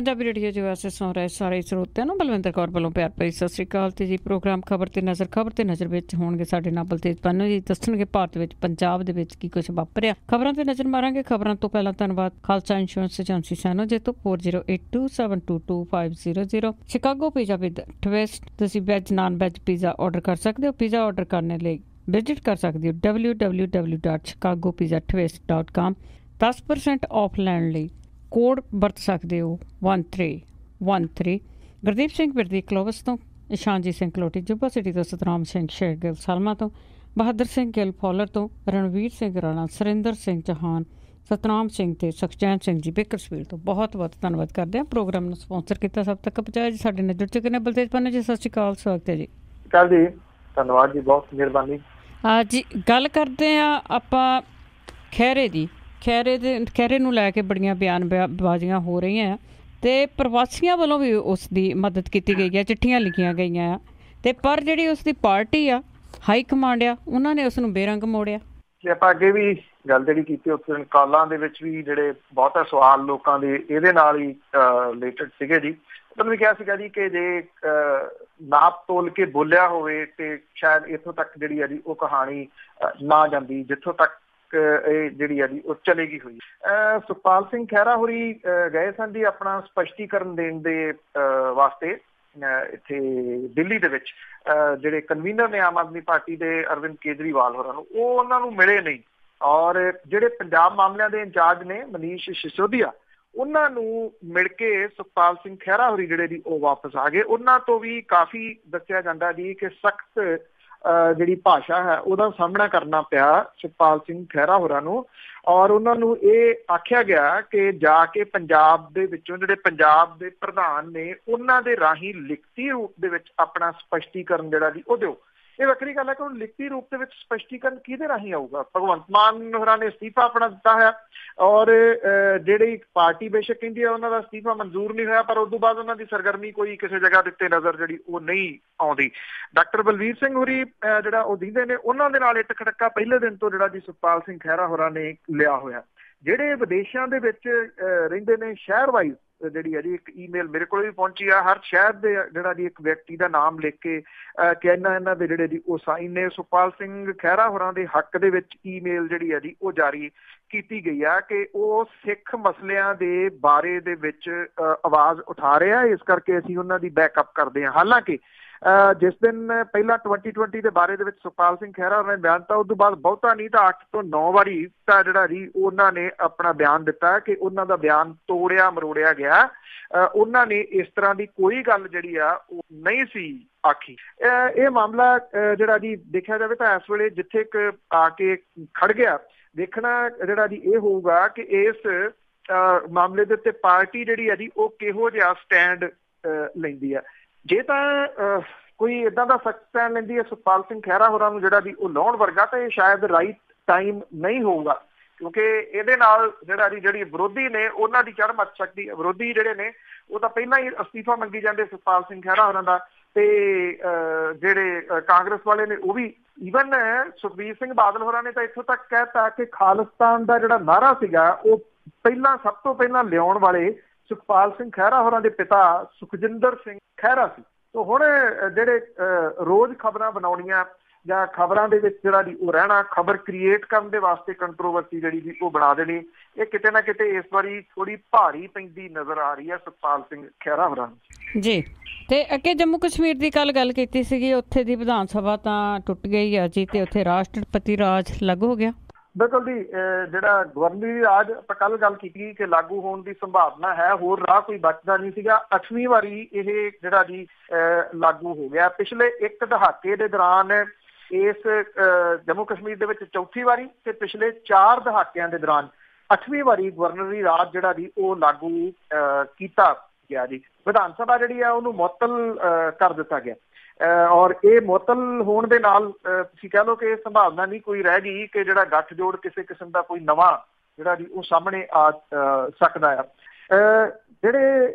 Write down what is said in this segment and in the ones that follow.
Punjabi radio जो वैसे सुन रहे सारे ਸਰੋਤਿਆਂ ਨੂੰ ਬਲਵਿੰਦਰ ਕੌਰ ਵੱਲੋਂ ਪਿਆਰ ਭਰੀ ਸਤਿ ਸ਼੍ਰੀ ਅਕਾਲ। ਤੇ ਜੀ ਪ੍ਰੋਗਰਾਮ ਖਬਰ ਤੇ ਨਜ਼ਰ ਵਿੱਚ ਹੋਣਗੇ ਸਾਡੇ ਨਾਲ ਬਲਤੇਜ ਪੰਨੂ ਜੀ, ਦੱਸਣਗੇ ਭਾਰਤ ਵਿੱਚ ਪੰਜਾਬ ਦੇ ਵਿੱਚ ਕੀ ਕੁਝ ਵਾਪਰਿਆ। ਖਬਰਾਂ ਤੇ ਨਜ਼ਰ ਮਾਰਾਂਗੇ। ਖਬਰਾਂ ਤੋਂ ਪਹਿਲਾਂ ਧੰਨਵਾਦ ਖਾਲਸਾ ਇੰਸ਼ੋਰੈਂਸ ਏਜੰਸੀ ਸੈਨੋ ਜੇ ਤੋਂ 4082722500 ਸ਼ਿਕਾਗੋ ਪੀਜ਼ਾ ਵਿਦ ਟਵਿਸਟ। ਤੁਸੀਂ veg non veg pizza order ਕਰ ਸਕਦੇ ਹੋ। ਪੀਜ਼ਾ ਆਰਡਰ ਕਰਨ ਲਈ ਵਿਜ਼ਿਟ ਕਰ ਸਕਦੇ ਹੋ www.chicagopizzatwist.com। 10% ਆਫ ਲੈਣ ਲਈ ਕੋਡ ਵਰਤ ਸਕਦੇ ਹੋ 1313। ਗੁਰਦੀਪ ਸਿੰਘ ਬਿਰਦੀ ਕਲੋਵਸ ਤੋਂ, ਇਸ਼ਾਨਜੀਤ ਸਿੰਘ ਕਲੋਟੀ ਜੁੱਬਾ ਸਿਟੀ ਤੋਂ, ਸਤਨਾਮ ਸਿੰਘ ਸ਼ੇਰਗਿੱਲ ਸਾਲਮਾ ਤੋਂ, ਬਹਾਦਰ ਸਿੰਘ ਗਿੱਲ ਫੌਲਰ ਤੋਂ, ਰਣਵੀਰ ਸਿੰਘ ਰਾਣਾ, ਸੁਰਿੰਦਰ ਸਿੰਘ ਚੌਹਾਨ, ਸਤਨਾਮ ਸਿੰਘ ਤੇ ਸੁਖਚੈਨ ਸਿੰਘ ਜੀ ਬੇਕਰਸਫੀਲਡ ਤੋਂ ਬਹੁਤ ਬਹੁਤ ਧੰਨਵਾਦ ਕਰਦੇ ਹਾਂ। ਪ੍ਰੋਗਰਾਮ ਨੂੰ ਸਪੋਂਸਰ ਕੀਤਾ ਸਭ ਤੱਕ ਪਹੁੰਚਾਇਆ ਜੀ। ਸਾਡੇ ਨਾਲ ਜੁੜ ਚੁੱਕੇ ਨੇ ਬਲਤੇਜ ਪੰਨੂ ਜੀ, ਸਤਿ ਸ਼੍ਰੀ ਅਕਾਲ, ਸਵਾਗਤ ਹੈ ਜੀ। ਜੀ ਧੰਨਵਾਦ ਜੀ, ਬਹੁਤ ਮਿਹਰਬਾਨੀ। ਜੀ ਗੱਲ ਕਰਦੇ ਹਾਂ ਆਪਾਂ ਖਹਿਰੇ ਦੀ। ਖਹਿਰੇ ਨੂੰ ਲੈ ਕੇ ਬੜੀਆਂ ਬਿਆਨਬਾਜ਼ੀਆਂ ਹੋ ਰਹੀਆਂ ਅਤੇ ਪ੍ਰਵਾਸੀਆਂ ਵੱਲੋਂ ਵੀ ਉਸ ਦੀ ਮਦਦ ਕੀਤੀ ਗਈ ਹੈ, ਚਿੱਠੀਆਂ ਲਿਖੀਆਂ ਗਈਆਂ ਅਤੇ ਪਰ ਜਿਹੜੀ ਉਸ ਦੀ ਪਾਰਟੀ ਆ, ਹਾਈ ਕਮਾਂਡ ਆ, ਉਹਨਾਂ ਨੇ ਉਸ ਨੂੰ ਬੇਰੰਗ ਮੋੜਿਆ। ਜੇ ਆਪਾਂ ਅੱਗੇ ਵੀ ਗੱਲ ਜਿਹੜੀ ਕੀਤੀ ਉੱਥੇ ਕਾਲਾਂ ਦੇ ਵਿੱਚ ਵੀ ਜਿਹੜੇ ਬਹੁਤਾ ਸਵਾਲ ਲੋਕਾਂ ਦੇ ਇਹਦੇ ਨਾਲ ਹੀ ਰਿਲੇਟਡ ਸੀਗੇ ਜੀ। ਤੁਹਾਨੂੰ ਵੀ ਕਿਹਾ ਸੀਗਾ ਜੀ ਕਿ ਜੇ ਨਾਪ ਤੋਲ ਕੇ ਬੋਲਿਆ ਹੋਵੇ ਤੇ ਸ਼ਾਇਦ ਇੱਥੋਂ ਤੱਕ ਜਿਹੜੀ ਆ ਜੀ ਉਹ ਕਹਾਣੀ ਨਾ ਜਾਂਦੀ ਜਿੱਥੋਂ ਤੱਕ ਇਹ ਜਿਹੜੀ ਆ ਜੀ ਉਹ ਚਲੇਗੀ ਹੋਈ। ਸੁਖਪਾਲ ਸਿੰਘ ਖਹਿਰਾ ਹੋਰੀ ਗਏ ਸਨ ਜੀ ਆਪਣਾ ਸਪਸ਼ਟੀਕਰਨ ਦੇਣ ਦੇ ਵਾਸਤੇ ਇੱਥੇ ਦਿੱਲੀ ਦੇ ਵਿੱਚ। ਜਿਹੜੇ ਕਨਵੀਨਰ ਨੇ ਆਮ ਆਦਮੀ ਪਾਰਟੀ ਦੇ ਅਰਵਿੰਦ ਕੇਜਰੀਵਾਲ ਹੋਰਾਂ ਨੂੰ, ਉਹ ਉਹਨਾਂ ਨੂੰ ਮਿਲੇ ਨਹੀਂ। ਔਰ ਜਿਹੜੇ ਪੰਜਾਬ ਮਾਮਲਿਆਂ ਦੇ ਇੰਚਾਰਜ ਨੇ ਮਨੀਸ਼ ਸਿਸੋਦੀਆ, ਉਹਨਾਂ ਨੂੰ ਮਿਲ ਕੇ ਸੁਖਪਾਲ ਸਿੰਘ ਖਹਿਰਾ ਹੋਰੀ ਜਿਹੜੇ ਜੀ ਉਹ ਵਾਪਸ ਆ ਗਏ। ਉਹਨਾਂ ਤੋਂ ਵੀ ਕਾਫੀ ਦੱਸਿਆ ਜਾਂਦਾ ਜੀ ਕਿ ਸਖਤ ਜਿਹੜੀ ਭਾਸ਼ਾ ਹੈ ਉਹਦਾ ਸਾਹਮਣਾ ਕਰਨਾ ਪਿਆ ਸੁਖਪਾਲ ਸਿੰਘ ਖਹਿਰਾ ਹੋਰਾਂ ਨੂੰ। ਔਰ ਉਹਨਾਂ ਨੂੰ ਇਹ ਆਖਿਆ ਗਿਆ ਕਿ ਜਾ ਕੇ ਪੰਜਾਬ ਦੇ ਵਿੱਚੋਂ ਜਿਹੜੇ ਪੰਜਾਬ ਦੇ ਪ੍ਰਧਾਨ ਨੇ ਉਹਨਾਂ ਦੇ ਰਾਹੀਂ ਲਿਖਤੀ ਰੂਪ ਦੇ ਵਿੱਚ ਆਪਣਾ ਸਪਸ਼ਟੀਕਰਨ ਜਿਹੜਾ ਜੀ ਉਹ ਦਿਓ। ਇਹ ਵੱਖਰੀ ਗੱਲ ਹੈ ਕਿ ਹੁਣ ਲਿਖਤੀ ਰੂਪ ਦੇ ਵਿੱਚ ਸਪਸ਼ਟੀਕਰਨ ਕਿਹਦੇ ਰਾਹੀਂ ਆਊਗਾ? ਭਗਵੰਤ ਮਾਨ ਹੋਰਾਂ ਨੇ ਅਸਤੀਫਾ ਆਪਣਾ ਦਿੱਤਾ ਹੈ ਔਰ ਜਿਹੜੀ ਪਾਰਟੀ ਬੇਸ਼ੱਕ ਕਹਿੰਦੀ ਹੈ ਉਹਨਾਂ ਦਾ ਅਸਤੀਫਾ ਮਨਜ਼ੂਰ ਨਹੀਂ ਹੋਇਆ, ਪਰ ਉਸ ਤੋਂ ਬਾਅਦ ਉਹਨਾਂ ਦੀ ਸਰਗਰਮੀ ਕੋਈ ਕਿਸੇ ਜਗ੍ਹਾ ਦੇ ਉੱਤੇ ਨਜ਼ਰ ਜਿਹੜੀ ਉਹ ਨਹੀਂ ਆਉਂਦੀ। ਡਾਕਟਰ ਬਲਵੀਰ ਸਿੰਘ ਹੋਰੀ ਜਿਹੜਾ ਉਹ ਦਿੰਦੇ ਨੇ, ਉਹਨਾਂ ਦੇ ਨਾਲ ਇੱਟ ਖੜੱਕਾ ਪਹਿਲੇ ਦਿਨ ਤੋਂ ਜਿਹੜਾ ਜੀ ਸੁਖਪਾਲ ਸਿੰਘ ਖਹਿਰਾ ਹੋਰਾਂ ਨੇ ਲਿਆ ਹੋਇਆ। ਜਿਹੜੇ ਵਿਦੇਸ਼ਾਂ ਦੇ ਵਿੱਚ ਰਹਿੰਦੇ ਨੇ, ਸ਼ਹਿਰ ਵਾਈਜ਼ ਜਿਹੜੀ ਹੈ ਜੀ ਇੱਕ ਈਮੇਲ ਮੇਰੇ ਕੋਲ ਵੀ ਪਹੁੰਚੀ ਆ। ਹਰ ਸ਼ਹਿਰ ਦੇ ਜਿਹੜਾ ਜੀ ਇੱਕ ਵਿਅਕਤੀ ਦਾ ਨਾਮ ਲਿਖ ਕੇ ਕਿ ਇਹਨਾਂ ਦੇ ਜਿਹੜੇ ਜੀ ਉਹ ਸਾਈਨ ਨੇ। ਸੁਖਪਾਲ ਸਿੰਘ ਖਹਿਰਾ ਹੋਰਾਂ ਦੇ ਹੱਕ ਦੇ ਵਿੱਚ ਈਮੇਲ ਜਿਹੜੀ ਹੈ ਜੀ ਉਹ ਜਾਰੀ ਕੀਤੀ ਗਈ ਆ ਕਿ ਉਹ ਸਿੱਖ ਮਸਲਿਆਂ ਦੇ ਬਾਰੇ ਦੇ ਵਿੱਚ ਆਵਾਜ਼ ਉਠਾ ਰਿਹਾ, ਇਸ ਕਰਕੇ ਅਸੀਂ ਉਹਨਾਂ ਦੀ ਬੈਕਅਪ ਕਰਦੇ ਹਾਂ। ਹਾਲਾਂਕਿ ਜਿਸ ਦਿਨ ਪਹਿਲਾਂ 2020 ਦੇ ਬਾਰੇ ਦੇ ਵਿੱਚ ਸੁਖਪਾਲ ਸਿੰਘ ਖਹਿਰਾ ਹੋਰਾਂ ਨੇ ਬਿਆਨ ਦਿੱਤਾ, ਉਸ ਤੋਂ ਬਾਅਦ ਬਹੁਤਾ ਨਹੀਂ ਤਾਂ 8 ਤੋਂ 9 ਵਾਰੀ ਤਾਂ ਜਿਹੜਾ ਜੀ ਉਹਨਾਂ ਨੇ ਆਪਣਾ ਬਿਆਨ ਦਿੱਤਾ ਕਿ ਉਹਨਾਂ ਦਾ ਬਿਆਨ ਤੋੜਿਆ ਮਰੋੜਿਆ ਗਿਆ। ਉਹਨਾਂ ਨੇ ਇਸ ਤਰ੍ਹਾਂ ਦੀ ਕੋਈ ਗੱਲ ਜਿਹੜੀ ਆ ਉਹ ਨਹੀਂ ਸੀ ਆਖੀ। ਇਹ ਮਾਮਲਾ ਜਿਹੜਾ ਜੀ ਦੇਖਿਆ ਜਾਵੇ ਤਾਂ ਇਸ ਵੇਲੇ ਜਿੱਥੇ ਆ ਕੇ ਖੜ ਗਿਆ, ਦੇਖਣਾ ਜਿਹੜਾ ਜੀ ਇਹ ਹੋਊਗਾ ਕਿ ਇਸ ਮਾਮਲੇ ਦੇ ਉੱਤੇ ਪਾਰਟੀ ਜਿਹੜੀ ਆ ਜੀ ਉਹ ਕਿਹੋ ਜਿਹਾ ਸਟੈਂਡ ਲੈਂਦੀ ਆ। ਜੇ ਤਾਂ ਕੋਈ ਏਦਾਂ ਦਾ ਸਖਤ ਸਟੈਂਡ ਲੈਂਦੀ ਹੈ ਸੁਖਪਾਲ ਸਿੰਘ ਖਹਿਰਾ ਹੋਰਾਂ ਨੂੰ ਜਿਹੜਾ ਜੀ ਉਹ ਲਾਉਣ ਵਰਗਾ, ਤਾਂ ਇਹ ਸ਼ਾਇਦ ਰਾਈਟ ਟਾਈਮ ਨਹੀਂ ਹੋਊਗਾ, ਕਿਉਂਕਿ ਇਹਦੇ ਨਾਲ ਜਿਹੜੀ ਵਿਰੋਧੀ ਨੇ ਉਹਨਾਂ ਦੀ ਚੜ੍ਹ ਮੱਚ ਸਕਦੀ ਹੈ। ਵਿਰੋਧੀ ਜਿਹੜੇ ਨੇ ਉਹ ਤਾਂ ਪਹਿਲਾਂ ਹੀ ਅਸਤੀਫਾ ਮੰਗੀ ਜਾਂਦੇ ਸੁਖਪਾਲ ਸਿੰਘ ਖਹਿਰਾ ਹੋਰਾਂ ਦਾ, ਤੇ ਜਿਹੜੇ ਕਾਂਗਰਸ ਵਾਲੇ ਨੇ ਉਹ ਵੀ, ਈਵਨ ਸੁਖਬੀਰ ਸਿੰਘ ਬਾਦਲ ਹੋਰਾਂ ਨੇ ਤਾਂ ਇੱਥੋਂ ਤੱਕ ਕਹਿਤਾ ਕਿ ਖਾਲਿਸਤਾਨ ਦਾ ਜਿਹੜਾ ਨਾਅਰਾ ਸੀਗਾ ਉਹ ਸਭ ਤੋਂ ਪਹਿਲਾਂ ਲਿਆਉਣ ਵਾਲੇ ਸੁਖਪਾਲ ਸਿੰਘ ਖਹਿਰਾ ਹੋਰਾਂ ਦੇ ਪਿਤਾ ਸੁਖਜਿੰਦਰ ਸਿੰਘ ਖਹਿਰਾ ਸੀ। ਤੋ ਹੁਣ ਜਿਹੜੇ ਰੋਜ਼ ਖਬਰਾਂ ਬਣਾਉਣੀਆਂ ਜਾਂ ਖਬਰਾਂ ਦੇ ਵਿੱਚ ਜਿਹੜਾ ਜੀ ਉਹ ਰਹਿਣਾ, ਖਬਰ ਕ੍ਰੀਏਟ ਕਰਨ ਦੇ ਵਾਸਤੇ ਕੰਟਰੋਵਰਸੀ ਜਿਹੜੀ ਜੀ ਉਹ ਬਣਾ ਦੇਣੀ, ਇਹ ਕਿਤੇ ਨਾ ਕਿਤੇ ਇਸ ਵਾਰੀ ਥੋੜੀ ਭਾਰੀ ਪੈਂਦੀ ਨਜ਼ਰ ਆ ਰਹੀ ਹੈ ਸੁਖਪਾਲ ਸਿੰਘ ਖਹਿਰਾ ਹੋਰਾਂ ਨੂੰ ਜੀ। ਤੇ ਅੱਗੇ ਜੰਮੂ ਕਸ਼ਮੀਰ ਦੀ ਗੱਲ ਕੀਤੀ ਸੀਗੀ, ਉੱਥੇ ਦੀ ਵਿਧਾਨ ਸਭਾ ਤਾਂ ਟੁੱਟ ਗਈ ਆ ਜੀ ਤੇ ਉੱਥੇ ਰਾਸ਼ਟਰਪਤੀ ਰਾਜ ਲਾਗੂ ਹੋ ਗਿਆ। ਬਿਲਕੁਲ ਜੀ, ਜਿਹੜਾ ਗਵਰਨਰੀ ਰਾਜ ਆਪਾਂ ਕੱਲ੍ਹ ਗੱਲ ਕੀਤੀ ਕਿ ਲਾਗੂ ਹੋਣ ਦੀ ਸੰਭਾਵਨਾ ਹੈ, ਹੋਰ ਰਾਹ ਕੋਈ ਬਚਦਾ ਨਹੀਂ ਸੀਗਾ। 8ਵੀਂ ਵਾਰੀ ਇਹ ਜਿਹੜਾ ਜੀ ਲਾਗੂ ਹੋ ਗਿਆ। ਪਿਛਲੇ ਇੱਕ ਦਹਾਕੇ ਦੇ ਦੌਰਾਨ ਇਸ ਜੰਮੂ ਕਸ਼ਮੀਰ ਦੇ ਵਿੱਚ 4ਥੀ ਵਾਰੀ ਤੇ ਪਿਛਲੇ 4 ਦਹਾਕਿਆਂ ਦੇ ਦੌਰਾਨ 8ਵੀਂ ਵਾਰੀ ਗਵਰਨਰੀ ਰਾਜ ਜਿਹੜਾ ਜੀ ਉਹ ਲਾਗੂ ਕੀਤਾ ਗਿਆ ਜੀ। ਵਿਧਾਨ ਸਭਾ ਜਿਹੜੀ ਆ ਉਹਨੂੰ ਮੁਅੱਤਲ ਕਰ ਦਿੱਤਾ ਗਿਆ ਔਰ ਇਹ ਮੁਅੱਤਲ ਹੋਣ ਦੇ ਨਾਲ ਤੁਸੀਂ ਕਹਿ ਲਓ ਕਿ ਇਹ ਸੰਭਾਵਨਾ ਨਹੀਂ ਕੋਈ ਰਹਿ ਗਈ ਕਿ ਜਿਹੜਾ ਗੱਠਜੋੜ ਕਿਸੇ ਕਿਸਮ ਦਾ ਕੋਈ ਨਵਾਂ ਜਿਹੜਾ ਜੀ ਉਹ ਸਾਹਮਣੇ ਆ ਸਕਦਾ ਆ। ਜਿਹੜੇ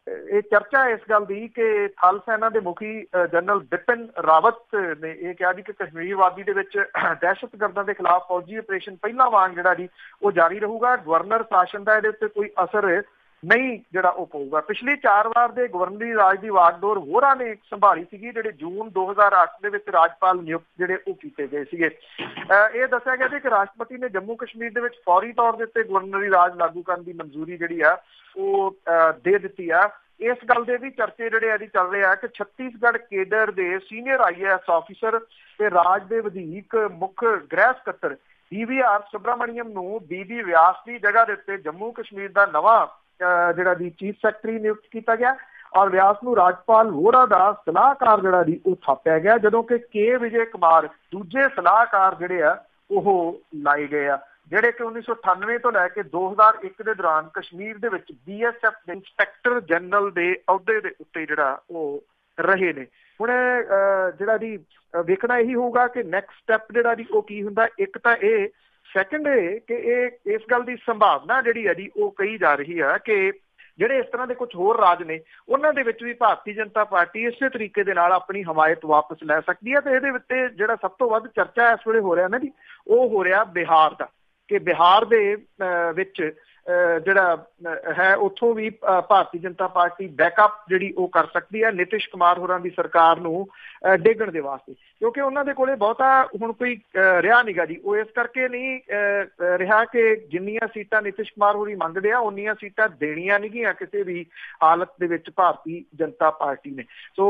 ਇਹ ਚਰਚਾ ਇਸ ਗੱਲ ਦੀ ਕਿ ਥਲ ਸੈਨਾ ਦੇ ਮੁਖੀ ਜਨਰਲ ਬਿਪਿਨ ਰਾਵਤ ਨੇ ਇਹ ਕਿਹਾ ਜੀ ਕਿ ਕਸ਼ਮੀਰ ਵਾਦੀ ਦੇ ਵਿੱਚ ਦਹਿਸ਼ਤਗਰਦਾਂ ਦੇ ਖਿਲਾਫ ਫੌਜੀ ਆਪਰੇਸ਼ਨ ਪਹਿਲਾਂ ਵਾਂਗ ਜਿਹੜਾ ਜੀ ਉਹ ਜਾਰੀ ਰਹੂਗਾ। ਗਵਰਨਰ ਸ਼ਾਸਨ ਦਾ ਇਹਦੇ ਉੱਤੇ ਕੋਈ ਅਸਰ ਨਹੀਂ ਜਿਹੜਾ ਉਹ ਪਊਗਾ। ਪਿਛਲੀ 4 ਵਾਰ ਦੇ ਗਵਰਨਰੀ ਰਾਜ ਦੀ ਵਾਗਡੋਰ ਹੋਰਾਂ ਨੇ ਸੰਭਾਲੀ ਸੀਗੀ, ਜਿਹੜੇ ਜੂਨ 2008 ਦੇ ਵਿੱਚ ਰਾਜਪਾਲ ਨਿਯੁਕਤ ਜਿਹੜੇ ਉਹ ਕੀਤੇ ਗਏ ਸੀਗੇ। ਇਹ ਦੱਸਿਆ ਗਿਆ ਸੀ ਕਿ ਰਾਸ਼ਟਰਪਤੀ ਨੇ ਜੰਮੂ ਕਸ਼ਮੀਰ ਦੇ ਵਿੱਚ ਫੌਰੀ ਤੌਰ ਦੇ ਉੱਤੇ ਗਵਰਨਰੀ ਰਾਜ ਲਾਗੂ ਕਰਨ ਦੀ ਮਨਜ਼ੂਰੀ ਜਿਹੜੀ ਆ ਉਹ ਦੇ ਦਿੱਤੀ ਆ। ਇਸ ਗੱਲ ਦੇ ਵੀ ਚਰਚੇ ਜਿਹੜੇ ਅੱਜ ਚੱਲ ਰਹੇ ਆ ਕਿ ਛੱਤੀਸਗੜ੍ਹ ਕੇਡਰ ਦੇ ਸੀਨੀਅਰ IAS ਆਫਿਸਰ ਤੇ ਰਾਜ ਦੇ ਵਧੀਕ ਮੁੱਖ ਗ੍ਰਹਿ ਸਕੱਤਰ DVR ਸੁਬਰਾਮਣੀਅਮ ਨੂੰ BB ਵਿਆਸ ਦੀ ਜਗ੍ਹਾ ਦੇ ਉੱਤੇ ਜੰਮੂ ਕਸ਼ਮੀਰ ਦਾ ਨਵਾਂ ਜਿਹੜਾ ਦੀ ਚੀਫ ਸੈਕਟਰੀ ਨਿਯੁਕਤ ਕੀਤਾ ਗਿਆ ਔਰ ਵਿਆਸ ਨੂੰ ਰਾਜਪਾਲ ਵੋਹਰਾ ਦਾ ਸਲਾਹਕਾਰ ਜਿਹੜਾ ਦੀ ਉਹ ਥਾਪਿਆ ਗਿਆ, ਜਦੋਂ ਕਿ K ਵਿਜੇ ਕੁਮਾਰ ਦੂਜੇ ਸਲਾਹਕਾਰ ਜਿਹੜੇ ਆ ਉਹ ਲਾਏ ਗਏ ਆ, ਜਿਹੜੇ ਕਿ 1998 ਤੋਂ ਲੈ ਕੇ 2001 ਦੇ ਦੌਰਾਨ ਕਸ਼ਮੀਰ ਦੇ ਵਿੱਚ BSF ਦੇ ਇੰਸਪੈਕਟਰ ਜਨਰਲ ਦੇ ਅਹੁਦੇ ਦੇ ਉੱਤੇ ਜਿਹੜਾ ਉਹ ਰਹੇ ਨੇ। ਹੁਣ ਜਿਹੜਾ ਦੀ ਵੇਖਣਾ ਇਹੀ ਹੋਊਗਾ ਕਿ ਨੈਕਸਟ ਸਟੈਪ ਜਿਹੜਾ ਦੀ ਉਹ ਕੀ ਹੁੰਦਾ। ਇੱਕ ਤਾਂ ਇਹ, ਸੈਕੰਡ ਇਹ ਕਿ ਇਹ ਇਸ ਗੱਲ ਦੀ ਸੰਭਾਵਨਾ ਜਿਹੜੀ ਹੈ ਜੀ ਉਹ ਕਹੀ ਜਾ ਰਹੀ ਆ ਕਿ ਜਿਹੜੇ ਇਸ ਤਰ੍ਹਾਂ ਦੇ ਕੁਝ ਹੋਰ ਰਾਜ ਨੇ ਉਹਨਾਂ ਦੇ ਵਿੱਚ ਵੀ ਭਾਰਤੀ ਜਨਤਾ ਪਾਰਟੀ ਇਸੇ ਤਰੀਕੇ ਦੇ ਨਾਲ ਆਪਣੀ ਹਮਾਇਤ ਵਾਪਸ ਲੈ ਸਕਦੀ ਹੈ। ਤੇ ਇਹਦੇ ਉੱਤੇ ਜਿਹੜਾ ਸਭ ਤੋਂ ਵੱਧ ਚਰਚਾ ਇਸ ਵੇਲੇ ਹੋ ਰਿਹਾ ਨਾ ਜੀ, ਉਹ ਹੋ ਰਿਹਾ ਬਿਹਾਰ ਦਾ, ਕਿ ਬਿਹਾਰ ਦੇ ਵਿੱਚ ਜਿਹੜਾ ਹੈ ਉੱਥੋਂ ਵੀ ਭਾਰਤੀ ਜਨਤਾ ਪਾਰਟੀ ਬੈਕਅਪ ਜਿਹੜੀ ਉਹ ਕਰ ਸਕਦੀ ਹੈ ਨਿਤਿਸ਼ ਕੁਮਾਰ ਹੋਰਾਂ ਦੀ ਸਰਕਾਰ ਨੂੰ ਡੇਗਣ ਦੇ ਵਾਸਤੇ, ਕਿਉਂਕਿ ਉਹਨਾਂ ਦੇ ਕੋਲੇ ਬਹੁਤਾ ਹੁਣ ਕੋਈ ਰਿਹਾ ਨੀਗਾ ਜੀ। ਉਹ ਇਸ ਕਰਕੇ ਨਹੀਂ ਰਿਹਾ ਕਿ ਜਿੰਨੀਆਂ ਸੀਟਾਂ ਨਿਤਿਸ਼ ਕੁਮਾਰ ਹੋਰੀ ਮੰਗਦੇ ਆ ਉਨੀਆਂ ਸੀਟਾਂ ਦੇਣੀਆਂ ਨਹੀਂ ਗੀਆਂ ਕਿਸੇ ਵੀ ਹਾਲਤ ਦੇ ਵਿੱਚ ਭਾਰਤੀ ਜਨਤਾ ਪਾਰਟੀ ਨੇ। ਸੋ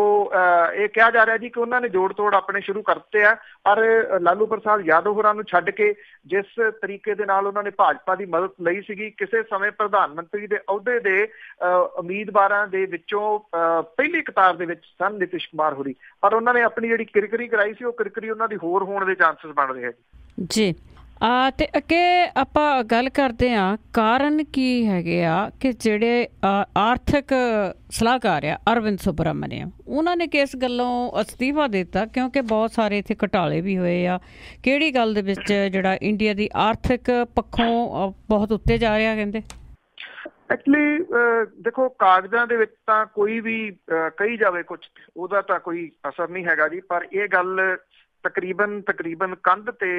ਇਹ ਕਿਹਾ ਜਾ ਰਿਹਾ ਜੀ ਕਿ ਉਹਨਾਂ ਨੇ ਜੋੜ ਤੋੜ ਆਪਣੇ ਸ਼ੁਰੂ ਕਰ ਦਿੱਤੇ ਆ, ਪਰ ਲਾਲੂ ਪ੍ਰਸਾਦ ਯਾਦਵ ਹੋਰਾਂ ਨੂੰ ਛੱਡ ਕੇ ਜਿਸ ਤਰੀਕੇ ਦੇ ਨਾਲ ਉਹਨਾਂ ਨੇ ਭਾਜਪਾ ਦੀ ਮਦਦ ਲਈ ਸੀਗੀ, ਕਿਸੇ ਸਮੇਂ ਪ੍ਰਧਾਨ ਮੰਤਰੀ ਦੇ ਅਹੁਦੇ ਦੇ ਉਮੀਦਵਾਰਾਂ ਦੇ ਵਿੱਚੋਂ ਪਹਿਲੀ ਕਤਾਰ ਦੇ ਵਿੱਚ ਸਨ ਨਿਤਿਸ਼ ਕੁਮਾਰ ਹੋਰੀ, ਪਰ ਉਹਨਾਂ ਨੇ ਆਪਣੀ ਜਿਹੜੀ ਕਿਰਕਰੀ ਕਰਾਈ ਸੀ ਉਹ ਕਿਰਕਰੀ ਉਹਨਾਂ ਦੀ ਹੋਰ ਹੋਣ ਦੇ ਚਾਂਸਸ ਬਣ ਰਹੇ ਆ ਜੀ। ਤੇ ਅੱਗੇ ਆਪਾਂ ਗੱਲ ਕਰਦੇ ਹਾਂ ਕਾਰਨ ਕੀ ਹੈਗੇ ਆ ਕਿ ਜਿਹੜੇ ਆਰਥਿਕ ਸਲਾਹਕਾਰ ਆ ਅਰਵਿੰਦ ਸੁਬਰਾਮਣੀਅਮ, ਉਹਨਾਂ ਨੇ ਕਿਸ ਗੱਲੋਂ ਅਸਤੀਫਾ ਦਿੱਤਾ, ਕਿਉਂਕਿ ਬਹੁਤ ਸਾਰੇ ਇੱਥੇ ਘੁਟਾਲੇ ਵੀ ਹੋਏ ਆ। ਕਿਹੜੀ ਗੱਲ ਦੇ ਵਿੱਚ ਜਿਹੜਾ ਇੰਡੀਆ ਦੀ ਆਰਥਿਕ ਪੱਖੋਂ ਬਹੁਤ ਉੱਤੇ ਜਾ ਰਿਹਾ ਕਹਿੰਦੇ? ਐਕਚੁਅਲੀ ਦੇਖੋ, ਕਾਗਜ਼ਾਂ ਦੇ ਵਿੱਚ ਤਾਂ ਕੋਈ ਵੀ ਕਹੀ ਜਾਵੇ ਕੁਛ, ਉਹਦਾ ਤਾਂ ਕੋਈ ਅਸਰ ਨਹੀਂ ਹੈਗਾ ਜੀ, ਪਰ ਇਹ ਗੱਲ ਤਕਰੀਬਨ ਕੰਧ ਤੇ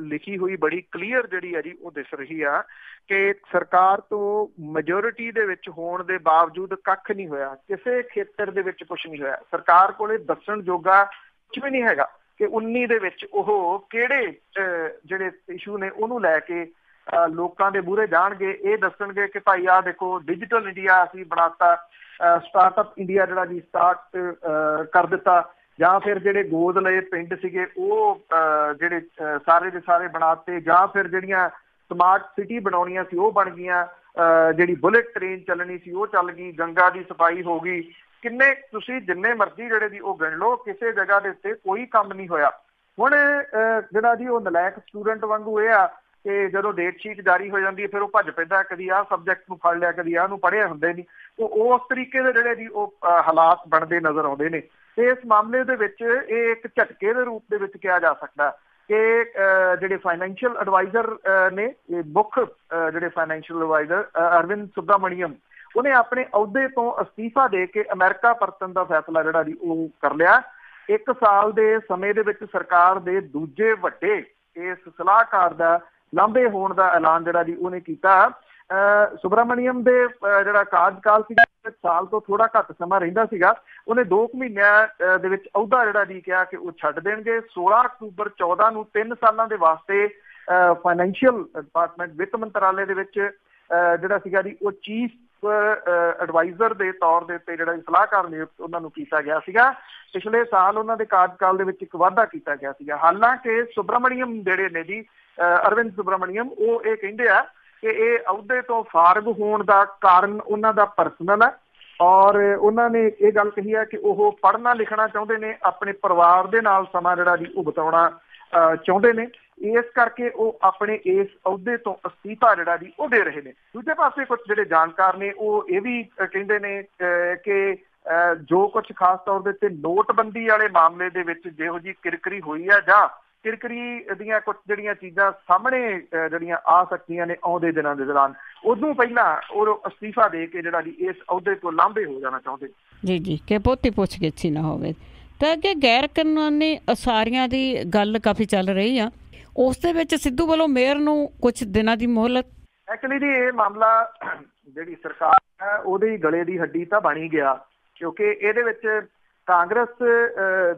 ਲਿਖੀ ਹੋਈ ਬੜੀ ਕਲੀਅਰ ਜਿਹੜੀ ਹੈ ਜੀ ਉਹ ਦਿਸ ਰਹੀ ਆ ਕਿ ਸਰਕਾਰ ਤੋਂ ਮੈਜੋਰਿਟੀ ਦੇ ਵਿੱਚ ਹੋਣ ਦੇ ਬਾਵਜੂਦ ਕੱਖ ਨਹੀਂ ਹੋਇਆ, ਕਿਸੇ ਖੇਤਰ ਦੇ ਵਿੱਚ ਕੁਛ ਨਹੀਂ ਹੋਇਆ। ਸਰਕਾਰ ਕੋਲੇ ਦੱਸਣ ਜੋਗਾ ਕੁਛ ਵੀ ਨਹੀਂ ਹੈਗਾ ਕਿ 19 ਦੇ ਵਿੱਚ ਉਹ ਕਿਹੜੇ ਜਿਹੜੇ ਇਸ਼ੂ ਨੇ ਉਹਨੂੰ ਲੈ ਕੇ ਲੋਕਾਂ ਦੇ ਮੂਹਰੇ ਜਾਣਗੇ। ਇਹ ਦੱਸਣਗੇ ਕਿ ਭਾਈ ਆਹ ਦੇਖੋ ਡਿਜੀਟਲ ਇੰਡੀਆ ਅਸੀਂ ਬਣਾਤਾ, ਸਟਾਰਟਅਪ ਇੰਡੀਆ ਜਿਹੜਾ ਜੀ ਸਟਾਰਟ ਕਰ ਦਿੱਤਾ, ਜਾਂ ਫਿਰ ਜਿਹੜੇ ਗੋਦ ਲਏ ਪਿੰਡ ਸੀਗੇ ਉਹ ਜਿਹੜੇ ਸਾਰੇ ਦੇ ਸਾਰੇ ਬਣਾਤੇ, ਜਾਂ ਫਿਰ ਜਿਹੜੀਆਂ ਸਮਾਰਟ ਸਿਟੀ ਬਣਾਉਣੀਆਂ ਸੀ ਉਹ ਬਣ ਗਈਆਂ, ਜਿਹੜੀ ਬੁਲੇਟ ਟ੍ਰੇਨ ਚੱਲਣੀ ਸੀ ਉਹ ਚੱਲ ਗਈ, ਗੰਗਾ ਦੀ ਸਫਾਈ ਹੋ ਗਈ। ਕਿੰਨੇ ਤੁਸੀਂ ਜਿੰਨੇ ਮਰਜ਼ੀ ਜਿਹੜੇ ਦੀ ਉਹ ਗਿਣ ਲਓ, ਕਿਸੇ ਜਗ੍ਹਾ ਦੇ ਉੱਤੇ ਕੋਈ ਕੰਮ ਨਹੀਂ ਹੋਇਆ। ਹੁਣ ਜਿਹੜਾ ਜੀ ਉਹ ਨਲਾਇਕ ਸਟੂਡੈਂਟ ਵਾਂਗੂ ਇਹ ਆ ਕਿ ਜਦੋਂ ਡੇਟ ਸ਼ੀਟ ਜਾਰੀ ਹੋ ਜਾਂਦੀ ਹੈ ਫਿਰ ਉਹ ਭੱਜ ਪੈਂਦਾ, ਕਦੀ ਆਹ ਸਬਜੈਕਟ ਨੂੰ ਫੜ ਲਿਆ, ਕਦੀ ਆਹ ਨੂੰ ਪੜ੍ਹਿਆ ਹੁੰਦੇ ਨਹੀਂ। ਉਹ ਉਸ ਤਰੀਕੇ ਦੇ ਜਿਹੜੇ ਜੀ ਉਹ ਹਾਲਾਤ ਬਣਦੇ ਨਜ਼ਰ ਆਉਂਦੇ ਨੇ। ਤੇ ਇਸ ਮਾਮਲੇ ਦੇ ਵਿੱਚ ਇਹ ਇੱਕ ਝਟਕੇ ਦੇ ਰੂਪ ਦੇ ਵਿੱਚ ਕਿਹਾ ਜਾ ਸਕਦਾ ਕਿ ਜਿਹੜੇ ਫਾਈਨੈਂਸ਼ੀਅਲ ਐਡਵਾਈਜ਼ਰ ਨੇ, ਮੁੱਖ ਜਿਹੜੇ ਫਾਈਨੈਂਸ਼ੀਅਲ ਐਡਵਾਈਜ਼ਰ ਅਰਵਿੰਦ ਸੁਬਰਾਮਣੀਅਮ, ਉਹਨੇ ਆਪਣੇ ਅਹੁਦੇ ਤੋਂ ਅਸਤੀਫਾ ਦੇ ਕੇ ਅਮਰੀਕਾ ਪਰਤਣ ਦਾ ਫੈਸਲਾ ਜਿਹੜਾ ਜੀ ਉਹ ਕਰ ਲਿਆ। 1 ਸਾਲ ਦੇ ਸਮੇਂ ਦੇ ਵਿੱਚ ਸਰਕਾਰ ਦੇ ਦੂਜੇ ਵੱਡੇ ਇਸ ਸਲਾਹਕਾਰ ਦਾ ਲਾਂਭੇ ਹੋਣ ਦਾ ਐਲਾਨ ਜਿਹੜਾ ਜੀ ਉਹਨੇ ਕੀਤਾ। ਸੁਬਰਾਮਣੀਅਮ ਦੇ ਜਿਹੜਾ ਕਾਰਜਕਾਲ ਸੀਗਾ ਸਾਲ ਤੋਂ ਥੋੜਾ ਘੱਟ ਸਮਾਂ ਰਹਿੰਦਾ ਸੀਗਾ, ਉਹਨੇ 2 ਮਹੀਨਿਆਂ ਦੇ ਵਿੱਚ ਅਹੁਦਾ ਜਿਹੜਾ ਜੀ ਕਿਹਾ ਕਿ ਉਹ ਛੱਡ ਦੇਣਗੇ। 16 ਅਕਤੂਬਰ 14 ਨੂੰ 3 ਸਾਲਾਂ ਦੇ ਵਾਸਤੇ ਫਾਈਨੈਂਸ਼ੀਅਲ ਡਿਪਾਰਟਮੈਂਟ ਵਿੱਤ ਮੰਤਰਾਲੇ ਦੇ ਵਿੱਚ ਜਿਹੜਾ ਸੀਗਾ ਜੀ ਉਹ ਚੀਫ ਐਡਵਾਈਜ਼ਰ ਦੇ ਤੌਰ ਦੇ ਉੱਤੇ ਜਿਹੜਾ ਸਲਾਹਕਾਰ ਨਿਯੁਕਤ ਉਹਨਾਂ ਨੂੰ ਕੀਤਾ ਗਿਆ ਸੀਗਾ। ਪਿਛਲੇ ਸਾਲ ਉਹਨਾਂ ਦੇ ਕਾਰਜਕਾਲ ਦੇ ਵਿੱਚ ਇੱਕ ਵਾਧਾ ਕੀਤਾ ਗਿਆ ਸੀਗਾ। ਹਾਲਾਂਕਿ ਸੁਬਰਾਮਣੀਅਮ ਜਿਹੜੇ ਨੇ ਜੀ ਅਰਵਿੰਦ ਸੁਬਰਾਮਣੀਅਮ, ਉਹ ਇਹ ਕਹਿੰਦੇ ਆ ਕਿ ਇਹ ਅਹੁਦੇ ਤੋਂ ਫਾਰਗ ਹੋਣ ਦਾ ਕਾਰਨ ਉਹਨਾਂ ਦਾ ਪਰਸਨਲ ਹੈ, ਔਰ ਉਹਨਾਂ ਨੇ ਇਹ ਗੱਲ ਕਹੀ ਹੈ ਕਿ ਉਹ ਪੜ੍ਹਨਾ ਲਿਖਣਾ ਚਾਹੁੰਦੇ ਨੇ, ਆਪਣੇ ਪਰਿਵਾਰ ਦੇ ਨਾਲ ਸਮਾਂ ਜਿਹੜਾ ਜੀ ਉਹ ਬਿਤਾਉਣਾ ਚਾਹੁੰਦੇ ਨੇ, ਇਸ ਕਰਕੇ ਉਹ ਆਪਣੇ ਇਸ ਅਹੁਦੇ ਤੋਂ ਅਸਤੀਫਾ ਜਿਹੜਾ ਜੀ ਉਹ ਦੇ ਰਹੇ ਨੇ। ਦੂਜੇ ਪਾਸੇ ਕੁਝ ਜਿਹੜੇ ਜਾਣਕਾਰ ਨੇ ਉਹ ਇਹ ਵੀ ਕਹਿੰਦੇ ਨੇ ਕਿ ਜੋ ਕੁਝ ਖਾਸ ਤੌਰ ਦੇ ਉੱਤੇ ਨੋਟਬੰਦੀ ਵਾਲੇ ਮਾਮਲੇ ਦੇ ਵਿੱਚ ਜਿਹੋ ਜਿਹੀ ਕਿਰਕਰੀ ਹੋਈ ਹੈ ਜਾਂ ਕਿਰਕਰੀ ਦੀਆਂ ਕੁਝ ਜਿਹੜੀਆਂ ਚੀਜ਼ਾਂ ਸਾਹਮਣੇ ਜਿਹੜੀਆਂ ਆ ਸਕਦੀਆਂ ਨੇ ਆਉਂਦੇ ਦਿਨਾਂ ਦੇ ਦੌਰਾਨ, ਉਦੋਂ ਪਹਿਲਾਂ ਉਹ ਅਸਤੀਫਾ ਦੇ ਕੇ ਜਿਹੜਾ ਜੀ ਇਸ ਅਹੁਦੇ ਤੋਂ ਲਾਂਭੇ ਹੋ ਜਾਣਾ ਚਾਹੁੰਦੇ ਜੀ ਕਿ ਬਹੁਤੀ ਪੁੱਛ ਗਿੱਛ ਨਾ ਹੋਵੇ। ਤਾਂ ਅੱਗੇ ਗੈਰ ਕਾਨੂੰਨੀ ਅਸਾਰੀਆਂ ਦੀ ਗੱਲ ਕਾਫੀ ਚੱਲ ਰਹੀ ਆ, ਉਸ ਦੇ ਵਿੱਚ ਸਿੱਧੂ ਵੱਲੋਂ ਮੇਅਰ ਨੂੰ ਕੁਝ ਦਿਨਾਂ ਦੀ ਮੋਹਲਤ। ਐਕਚੁਅਲੀ ਜੀ ਇਹ ਮਾਮਲਾ ਜਿਹੜੀ ਸਰਕਾਰ ਉਹਦੀ ਗਲੇ ਦੀ ਹੱਡੀ ਤਾਂ ਬਣ ਹੀ ਗਿਆ, ਕਿਉਂਕਿ ਇਹਦੇ ਵਿੱਚ ਕਾਂਗਰਸ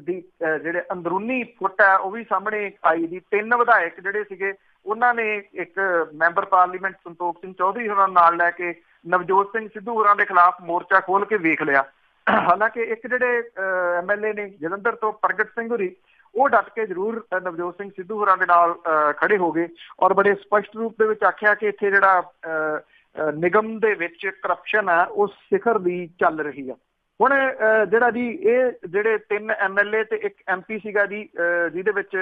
ਦੀ ਜਿਹੜੇ ਅੰਦਰੂਨੀ ਫੁੱਟ ਹੈ ਉਹ ਵੀ ਸਾਹਮਣੇ ਆਈ ਦੀ। 3 ਵਿਧਾਇਕ ਜਿਹੜੇ ਸੀਗੇ ਉਹਨਾਂ ਨੇ ਇੱਕ ਮੈਂਬਰ ਪਾਰਲੀਮੈਂਟ ਸੰਤੋਖ ਸਿੰਘ ਚੌਧਰੀ ਹੋਰਾਂ ਨਾਲ ਲੈ ਕੇ ਨਵਜੋਤ ਸਿੰਘ ਸਿੱਧੂ ਹੋਰਾਂ ਦੇ ਖਿਲਾਫ ਮੋਰਚਾ ਖੋਲ ਕੇ ਵੇਖ ਲਿਆ। ਹਾਲਾਂਕਿ ਇੱਕ ਜਿਹੜੇ MLA ਨੇ ਜਲੰਧਰ ਤੋਂ ਪ੍ਰਗਟ ਸਿੰਘ ਹੋਰੀ, ਉਹ ਡਟ ਕੇ ਜ਼ਰੂਰ ਨਵਜੋਤ ਸਿੰਘ ਸਿੱਧੂ ਹੋਰਾਂ ਦੇ ਨਾਲ ਖੜੇ ਹੋ ਗਏ ਔਰ ਬੜੇ ਸਪਸ਼ਟ ਰੂਪ ਦੇ ਵਿੱਚ ਆਖਿਆ ਕਿ ਇੱਥੇ ਜਿਹੜਾ ਨਿਗਮ ਦੇ ਵਿੱਚ ਕਰਪਸ਼ਨ ਹੈ ਉਹ ਸਿਖਰ ਦੀ ਚੱਲ ਰਹੀ ਆ। ਹੁਣ ਜਿਹੜਾ ਜੀ ਇਹ ਜਿਹੜੇ 3 MLA ਤੇ ਇੱਕ MP ਸੀਗਾ ਜੀ, ਜਿਹਦੇ ਵਿੱਚ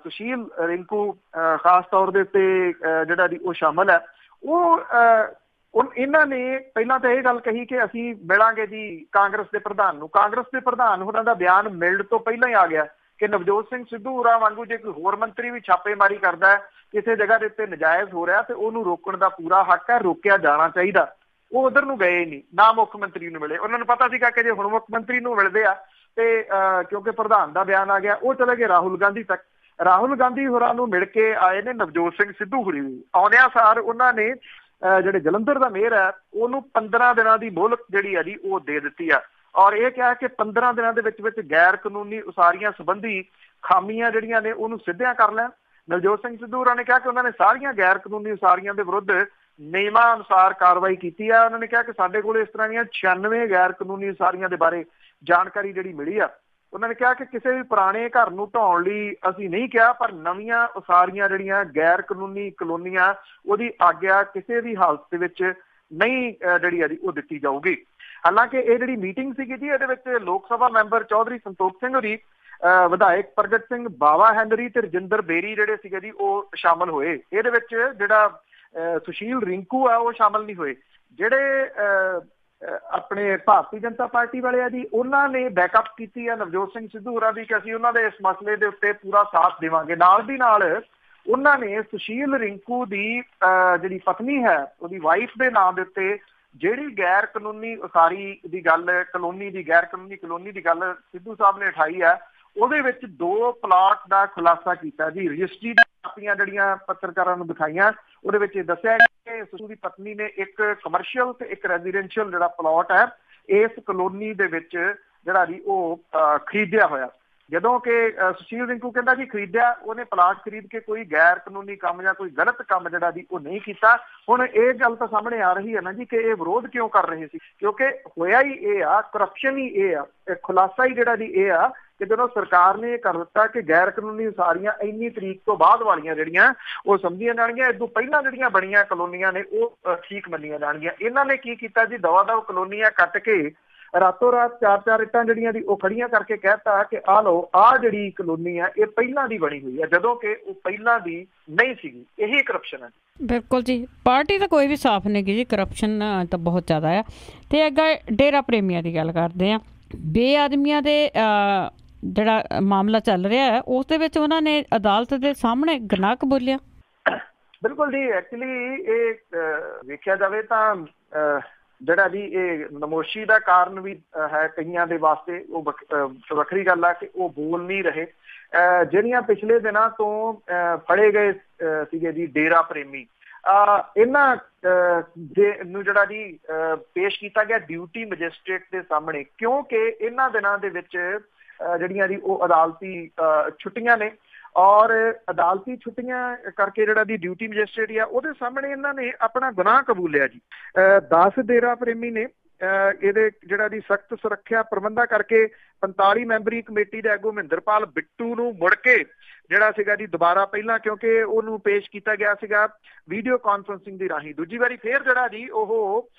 ਸੁਸ਼ੀਲ ਰਿੰਕੂ ਖਾਸ ਤੌਰ ਦੇ ਉੱਤੇ ਜਿਹੜਾ ਜੀ ਉਹ ਸ਼ਾਮਲ ਹੈ। ਉਹ ਇਹਨਾਂ ਨੇ ਪਹਿਲਾਂ ਤਾਂ ਇਹ ਗੱਲ ਕਹੀ ਕਿ ਅਸੀਂ ਮਿਲਾਂਗੇ ਜੀ ਕਾਂਗਰਸ ਦੇ ਪ੍ਰਧਾਨ ਨੂੰ। ਕਾਂਗਰਸ ਦੇ ਪ੍ਰਧਾਨ ਉਹਨਾਂ ਦਾ ਬਿਆਨ ਮਿਲਣ ਤੋਂ ਪਹਿਲਾਂ ਹੀ ਆ ਗਿਆ ਕਿ ਨਵਜੋਤ ਸਿੰਘ ਸਿੱਧੂ ਹੋਰਾਂ ਵਾਂਗੂ ਜੇ ਕੋਈ ਹੋਰ ਮੰਤਰੀ ਵੀ ਛਾਪੇਮਾਰੀ ਕਰਦਾ ਹੈ, ਕਿਸੇ ਜਗ੍ਹਾ ਦੇ ਉੱਤੇ ਨਜਾਇਜ਼ ਹੋ ਰਿਹਾ, ਤੇ ਉਹਨੂੰ ਰੋਕਣ ਦਾ ਪੂਰਾ ਹੱਕ ਹੈ, ਰੋਕਿਆ ਜਾਣਾ ਚਾਹੀਦਾ। ਉਹ ਉਧਰ ਨੂੰ ਗਏ ਨਹੀਂ, ਨਾ ਮੁੱਖ ਮੰਤਰੀ ਨੂੰ ਮਿਲੇ। ਉਹਨਾਂ ਨੂੰ ਪਤਾ ਸੀਗਾ ਕਿ ਜੇ ਹੁਣ ਮੁੱਖ ਮੰਤਰੀ ਨੂੰ ਮਿਲਦੇ ਆ ਤੇ ਕਿਉਂਕਿ ਪ੍ਰਧਾਨ ਦਾ ਬਿਆਨ ਆ ਗਿਆ, ਉਹ ਚਲੇ ਗਏ ਰਾਹੁਲ ਗਾਂਧੀ ਤੱਕ। ਰਾਹੁਲ ਗਾਂਧੀ ਹੋਰਾਂ ਨੂੰ ਮਿਲ ਕੇ ਆਏ ਨੇ ਨਵਜੋਤ ਸਿੰਘ ਸਿੱਧੂ ਹੋਰੀ ਵੀ। ਆਉਂਦਿਆਂ ਸਾਰ ਉਹਨਾਂ ਨੇ ਜਿਹੜੇ ਜਲੰਧਰ ਦਾ ਮੇਅਰ ਹੈ ਉਹਨੂੰ 15 ਦਿਨਾਂ ਦੀ ਮੋਹਲਤ ਜਿਹੜੀ ਆ ਜੀ ਉਹ ਦੇ ਦਿੱਤੀ ਆ ਔਰ ਇਹ ਕਿਹਾ ਕਿ 15 ਦਿਨਾਂ ਦੇ ਵਿੱਚ ਗੈਰ ਕਾਨੂੰਨੀ ਉਸਾਰੀਆਂ ਸੰਬੰਧੀ ਖਾਮੀਆਂ ਜਿਹੜੀਆਂ ਨੇ ਉਹਨੂੰ ਸਿੱਧਿਆਂ ਕਰ ਲੈਣ। ਨਵਜੋਤ ਸਿੰਘ ਸਿੱਧੂ ਹੋਰਾਂ ਨੇ ਕਿਹਾ ਕਿ ਉਹਨਾਂ ਨੇ ਸਾਰੀਆਂ ਗੈਰ ਕਾਨੂੰਨੀ ਉਸਾਰੀਆਂ ਦੇ ਵਿਰੁੱਧ ਨਿਯਮਾਂ ਅਨੁਸਾਰ ਕਾਰਵਾਈ ਕੀਤੀ ਆ। ਉਹਨਾਂ ਨੇ ਕਿਹਾ ਕਿ ਸਾਡੇ ਕੋਲ ਇਸ ਤਰ੍ਹਾਂ ਦੀਆਂ 96 ਗੈਰ ਕਾਨੂੰਨੀ ਉਸਾਰੀਆਂ ਦੇ ਬਾਰੇ ਜਾਣਕਾਰੀ ਜਿਹੜੀ ਮਿਲੀ ਆ। ਉਹਨਾਂ ਨੇ ਕਿਹਾ ਕਿ ਕਿਸੇ ਵੀ ਪੁਰਾਣੇ ਘਰ ਨੂੰ ਢਾਉਣ ਲਈ ਅਸੀਂ ਨਹੀਂ ਕਿਹਾ, ਪਰ ਨਵੀਆਂ ਉਸਾਰੀਆਂ ਜਿਹੜੀਆਂ ਗੈਰ ਕਾਨੂੰਨੀ ਕਲੋਨੀਆਂ ਉਹਦੀ ਆਗਿਆ ਕਿਸੇ ਵੀ ਹਾਲਤ ਦੇ ਵਿੱਚ ਨਹੀਂ ਜਿਹੜੀ ਆ ਜੀ ਉਹ ਦਿੱਤੀ ਜਾਊਗੀ। ਹਾਲਾਂਕਿ ਇਹ ਜਿਹੜੀ ਮੀਟਿੰਗ ਸੀਗੀ ਜੀ, ਇਹਦੇ ਵਿੱਚ ਲੋਕ ਸਭਾ ਮੈਂਬਰ ਚੌਧਰੀ ਸੰਤੋਖ ਸਿੰਘ ਹੋਰੀ, ਵਿਧਾਇਕ ਪ੍ਰਗਟ ਸਿੰਘ, ਬਾਵਾ ਹੈਨਰੀ ਤੇ ਰਜਿੰਦਰ ਬੇਰੀ ਜਿਹੜੇ ਸੀਗੇ ਜੀ ਉਹ ਸ਼ਾਮਲ ਹੋਏ। ਇਹਦੇ ਵਿੱਚ ਜਿਹੜਾ ਸੁਸ਼ੀਲ ਰਿੰਕੂ ਆ ਉਹ ਸ਼ਾਮਲ ਨਹੀਂ ਹੋਏ। ਜਿਹੜੇ ਆਪਣੇ ਭਾਰਤੀ ਜਨਤਾ ਪਾਰਟੀ ਵਾਲੇ ਆ ਜੀ, ਉਹਨਾਂ ਨੇ ਬੈਕਅਪ ਕੀਤੀ ਆ ਨਵਜੋਤ ਸਿੰਘ ਸਿੱਧੂ ਹੋਰਾਂ ਦੀ ਕਿ ਅਸੀਂ ਉਹਨਾਂ ਦੇ ਇਸ ਮਸਲੇ ਦੇ ਉੱਤੇ ਪੂਰਾ ਸਾਥ ਦੇਵਾਂਗੇ। ਨਾਲ ਦੀ ਨਾਲ ਉਹਨਾਂ ਨੇ ਸੁਸ਼ੀਲ ਰਿੰਕੂ ਦੀ ਜਿਹੜੀ ਪਤਨੀ ਹੈ ਉਹਦੀ ਵਾਈਫ ਦੇ ਨਾਂ ਦੇ ਉੱਤੇ ਜਿਹੜੀ ਗੈਰ ਕਾਨੂੰਨੀ ਉਸਾਰੀ ਦੀ ਗੱਲ, ਕਲੋਨੀ ਦੀ ਗੈਰ ਕਾਨੂੰਨੀ ਕਲੋਨੀ ਦੀ ਗੱਲ ਸਿੱਧੂ ਸਾਹਿਬ ਨੇ ਉਠਾਈ ਹੈ, ਉਹਦੇ ਵਿੱਚ 2 ਪਲਾਟ ਦਾ ਖੁਲਾਸਾ ਕੀਤਾ ਜੀ। ਰਜਿਸਟਰੀ ਦੀਆਂ ਕਾਪੀਆਂ ਜਿਹੜੀਆਂ ਪੱਤਰਕਾਰਾਂ ਨੂੰ ਦਿਖਾਈਆਂ, ਉਹਦੇ ਵਿੱਚ ਦੱਸਿਆ ਕਿ ਸਿੱਧੂ ਦੀ ਪਤਨੀ ਨੇ ਇੱਕ ਕਮਰਸ਼ੀਅਲ ਤੇ ਇੱਕ ਰੈਜ਼ੀਡੈਂਸ਼ੀਅਲ ਜਿਹੜਾ ਪਲਾਟ ਹੈ ਇਸ ਕਲੋਨੀ ਦੇ ਵਿੱਚ ਜਿਹੜਾ ਜੀ ਉਹ ਖਰੀਦਿਆ ਹੋਇਆ। ਜਦੋਂ ਕਿ ਸੁਸ਼ੀਲ ਰਿੰਕੂ ਕਹਿੰਦਾ ਜੀ ਖਰੀਦਿਆ, ਉਹਨੇ ਪਲਾਟ ਖਰੀਦ ਕੇ ਕੋਈ ਗੈਰ ਕਾਨੂੰਨੀ ਕੰਮ ਜਾਂ ਕੋਈ ਗਲਤ ਕੰਮ ਜਿਹੜਾ ਜੀ ਉਹ ਨਹੀਂ ਕੀਤਾ। ਹੁਣ ਇਹ ਗੱਲ ਤਾਂ ਸਾਹਮਣੇ ਆ ਰਹੀ ਹੈ ਨਾ ਜੀ ਕਿ ਇਹ ਵਿਰੋਧ ਕਿਉਂ ਕਰ ਰਹੇ ਸੀ, ਕਿਉਂਕਿ ਹੋਇਆ ਹੀ ਇਹ ਆ, ਕਰਪਸ਼ਨ ਹੀ ਇਹ ਆ, ਖੁਲਾਸਾ ਹੀ ਜਿਹੜਾ ਜੀ ਇਹ ਆ ਕਿ ਜਦੋਂ ਸਰਕਾਰ ਨੇ ਇਹ ਕਰ ਦਿੱਤਾ ਕਿ ਗੈਰ ਕਾਨੂੰਨੀ ਉਸਾਰੀਆਂ ਇੰਨੀ ਤਰੀਕ ਤੋਂ ਬਾਅਦ ਵਾਲੀਆਂ ਜਿਹੜੀਆਂ ਉਹ ਸਮਝੀਆਂ ਜਾਣਗੀਆਂ, ਇਸ ਤੋਂ ਪਹਿਲਾਂ ਜਿਹੜੀਆਂ ਬਣੀਆਂ ਕਲੋਨੀਆਂ ਨੇ ਉਹ ਠੀਕ ਮੰਨੀਆਂ ਜਾਣਗੀਆਂ। ਇਹਨਾਂ ਨੇ ਕੀ ਕੀਤਾ ਜੀ, ਦਵਾ ਦਵ ਕਲੋਨੀਆਂ ਕੱਟ ਕੇ ਰਾਤੋਂ ਰਾਤ 4-4 ਇੱਟਾਂ ਜਿਹੜੀਆਂ ਦੀ ਉਹ ਖੜੀਆਂ ਕਰਕੇ ਕਹਿਤਾ ਕਿ ਆਹ ਲਓ, ਆਹ ਜਿਹੜੀ ਕਲੋਨੀ ਆ ਇਹ ਪਹਿਲਾਂ ਦੀ ਬਣੀ ਹੋਈ ਹੈ, ਜਦੋਂ ਕਿ ਉਹ ਪਹਿਲਾਂ ਦੀ ਨਹੀਂ ਸੀਗੀ। ਇਹੀ ਕਰਪਸ਼ਨ ਹੈ। ਬਿਲਕੁਲ ਜੀ, ਪਾਰਟੀ ਤਾਂ ਕੋਈ ਵੀ ਸਾਫ਼ ਨਹੀਂ ਗੀ ਜੀ, ਕਰਪਸ਼ਨ ਤਾਂ ਬਹੁਤ ਜ਼ਿਆਦਾ ਆ। ਤੇ ਅੱਗੇ ਡੇਰਾ ਪ੍ਰੇਮੀਆਂ ਦੀ ਗੱਲ ਕਰਦੇ ਆ। ਬੇਆਦਮੀਆਂ ਦੇ ਜਿਹੜਾ ਮਾਮਲਾ ਚੱਲ ਰਿਹਾ ਹੈ ਉਸ ਦੇ ਵਿੱਚ ਉਹਨਾਂ ਨੇ ਅਦਾਲਤ ਦੇ ਸਾਹਮਣੇ ਗੁਨਾਹ ਕਬੂਲਿਆ। ਬਿਲਕੁਲ ਜੀ, ਐਕਚੁਅਲੀ ਇਹ ਵੇਖਿਆ ਜਾਵੇ ਤਾਂ ਜਿਹੜਾ ਜੀ ਇਹ ਨਮੋਸ਼ੀ ਦਾ ਕਾਰਨ ਵੀ ਹੈ ਕਈਆਂ ਦੇ ਵਾਸਤੇ। ਉਹ ਵੱਖਰੀ ਗੱਲ ਆ ਕਿ ਉਹ ਬੋਲ ਨਹੀਂ ਰਹੇ। ਜਿਹੜੀਆਂ ਪਿਛਲੇ ਦਿਨਾਂ ਤੋਂ ਫੜੇ ਗਏ ਸੀਗੇ ਜੀ ਡੇਰਾ ਪ੍ਰੇਮੀ, ਇਹਨਾਂ ਨੂੰ ਜਿਹੜਾ ਜੀ ਪੇਸ਼ ਕੀਤਾ ਗਿਆ ਡਿਊਟੀ ਮੈਜਿਸਟ੍ਰੇਟ ਦੇ ਸਾਹਮਣੇ, ਕਿਉਂਕਿ ਇਹਨਾਂ ਦਿਨਾਂ ਦੇ ਵਿੱਚ ਜਿਹੜੀਆਂ ਜੀ ਉਹ ਅਦਾਲਤੀ ਛੁੱਟੀਆਂ ਨੇ ਔਰ ਅਦਾਲਤੀ ਛੁੱਟੀਆਂ ਕਰਕੇ ਜਿਹੜਾ ਦੀ ਡਿਊਟੀ ਮੈਜਿਸਟ੍ਰੇਟ ਆ ਉਹਦੇ ਸਾਹਮਣੇ ਇਹਨਾਂ ਨੇ ਆਪਣਾ ਗੁਨਾਹ ਕਬੂਲਿਆ ਜੀ। 10 ਡੇਰਾ ਪ੍ਰੇਮੀ ਨੇ ਇਹਦੇ ਜਿਹੜਾ ਦੀ ਸਖਤ ਸੁਰੱਖਿਆ ਪ੍ਰਬੰਧਾਂ ਕਰਕੇ 45 ਮੈਂਬਰੀ ਕਮੇਟੀ ਦੇ ਆਗੂ ਮਹਿੰਦਰਪਾਲ ਬਿੱਟੂ ਨੂੰ ਮੁੜ ਕੇ ਜਿਹੜਾ ਸੀਗਾ ਜੀ ਦੁਬਾਰਾ, ਪਹਿਲਾਂ ਕਿਉਂਕਿ ਉਹਨੂੰ ਪੇਸ਼ ਕੀਤਾ ਗਿਆ ਸੀਗਾ ਵੀਡੀਓ ਕਾਨਫਰੰਸਿੰਗ ਦੀ ਰਾਹੀਂ, ਦੂਜੀ ਵਾਰੀ ਫੇਰ ਜਿਹੜਾ ਜੀ ਉਹ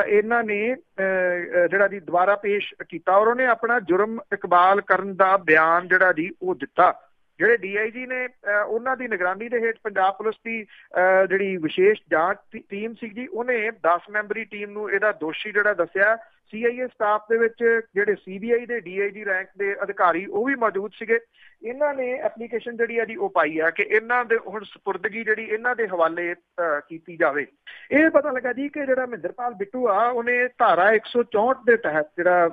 ਇਹਨਾਂ ਨੇ ਜਿਹੜਾ ਜੀ ਦੁਬਾਰਾ ਪੇਸ਼ ਕੀਤਾ ਔਰ ਉਹਨੇ ਆਪਣਾ ਜੁਰਮ ਇਕਬਾਲ ਕਰਨ ਦਾ ਬਿਆਨ ਜਿਹੜਾ ਜੀ ਉਹ ਦਿੱਤਾ। ਜਿਹੜੇ DIG ਨੇ ਉਹਨਾਂ ਦੀ ਨਿਗਰਾਨੀ ਦੇ ਹੇਠ ਪੰਜਾਬ ਪੁਲਿਸ ਦੀ ਜਿਹੜੀ ਵਿਸ਼ੇਸ਼ ਜਾਂਚ ਟੀਮ ਸੀ ਜੀ, ਉਹਨੇ 10 ਮੈਂਬਰੀ ਟੀਮ ਨੂੰ ਇਹਦਾ ਦੋਸ਼ੀ ਜਿਹੜਾ ਦੱਸਿਆ। CIA ਸਟਾਫ ਦੇ ਵਿੱਚ ਜਿਹੜੇ CBI ਦੇ DIG ਰੈਂਕ ਦੇ ਅਧਿਕਾਰੀ ਉਹ ਵੀ ਮੌਜੂਦ ਸੀਗੇ। ਇਹਨਾਂ ਨੇ ਐਪਲੀਕੇਸ਼ਨ ਜਿਹੜੀ ਆ ਜੀ ਉਹ ਪਾਈ ਆ ਕਿ ਇਹਨਾਂ ਦੇ ਹੁਣ ਸਪੁਰਦਗੀ ਜਿਹੜੀ ਇਹਨਾਂ ਦੇ ਹਵਾਲੇ ਕੀਤੀ ਜਾਵੇ। ਇਹ ਪਤਾ ਲੱਗਾ ਜੀ ਕਿ ਜਿਹੜਾ ਮਹਿੰਦਰਪਾਲ ਬਿੱਟੂ ਆ ਉਹਨੇ ਧਾਰਾ 164 ਦੇ ਤਹਿਤ ਜਿਹੜਾ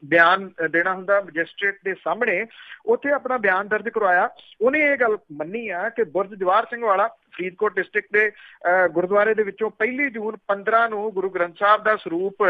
ਬਿਆਨ ਦੇਣਾ ਹੁੰਦਾ ਮੈਜਿਸਟ੍ਰੇਟ ਦੇ ਸਾਹਮਣੇ, ਉੱਥੇ ਆਪਣਾ ਬਿਆਨ ਦਰਜ ਕਰਵਾਇਆ ਕਰਵਾਇਆ, ਉਹਨੇ ਇਹ ਗੱਲ ਮੰਨੀ ਆ ਕਿ ਬੁਰਜ ਜਵਾਹਰ ਸਿੰਘ ਵਾਲਾ ਫਰੀਦਕੋਟ ਡਿਸਟ੍ਰਿਕਟ ਦੇ ਗੁਰਦੁਆਰੇ ਦੇ ਵਿੱਚੋਂ 1 ਜੂਨ 15 ਨੂੰ ਗੁਰੂ ਗ੍ਰੰਥ ਸਾਹਿਬ ਦਾ ਸਰੂਪ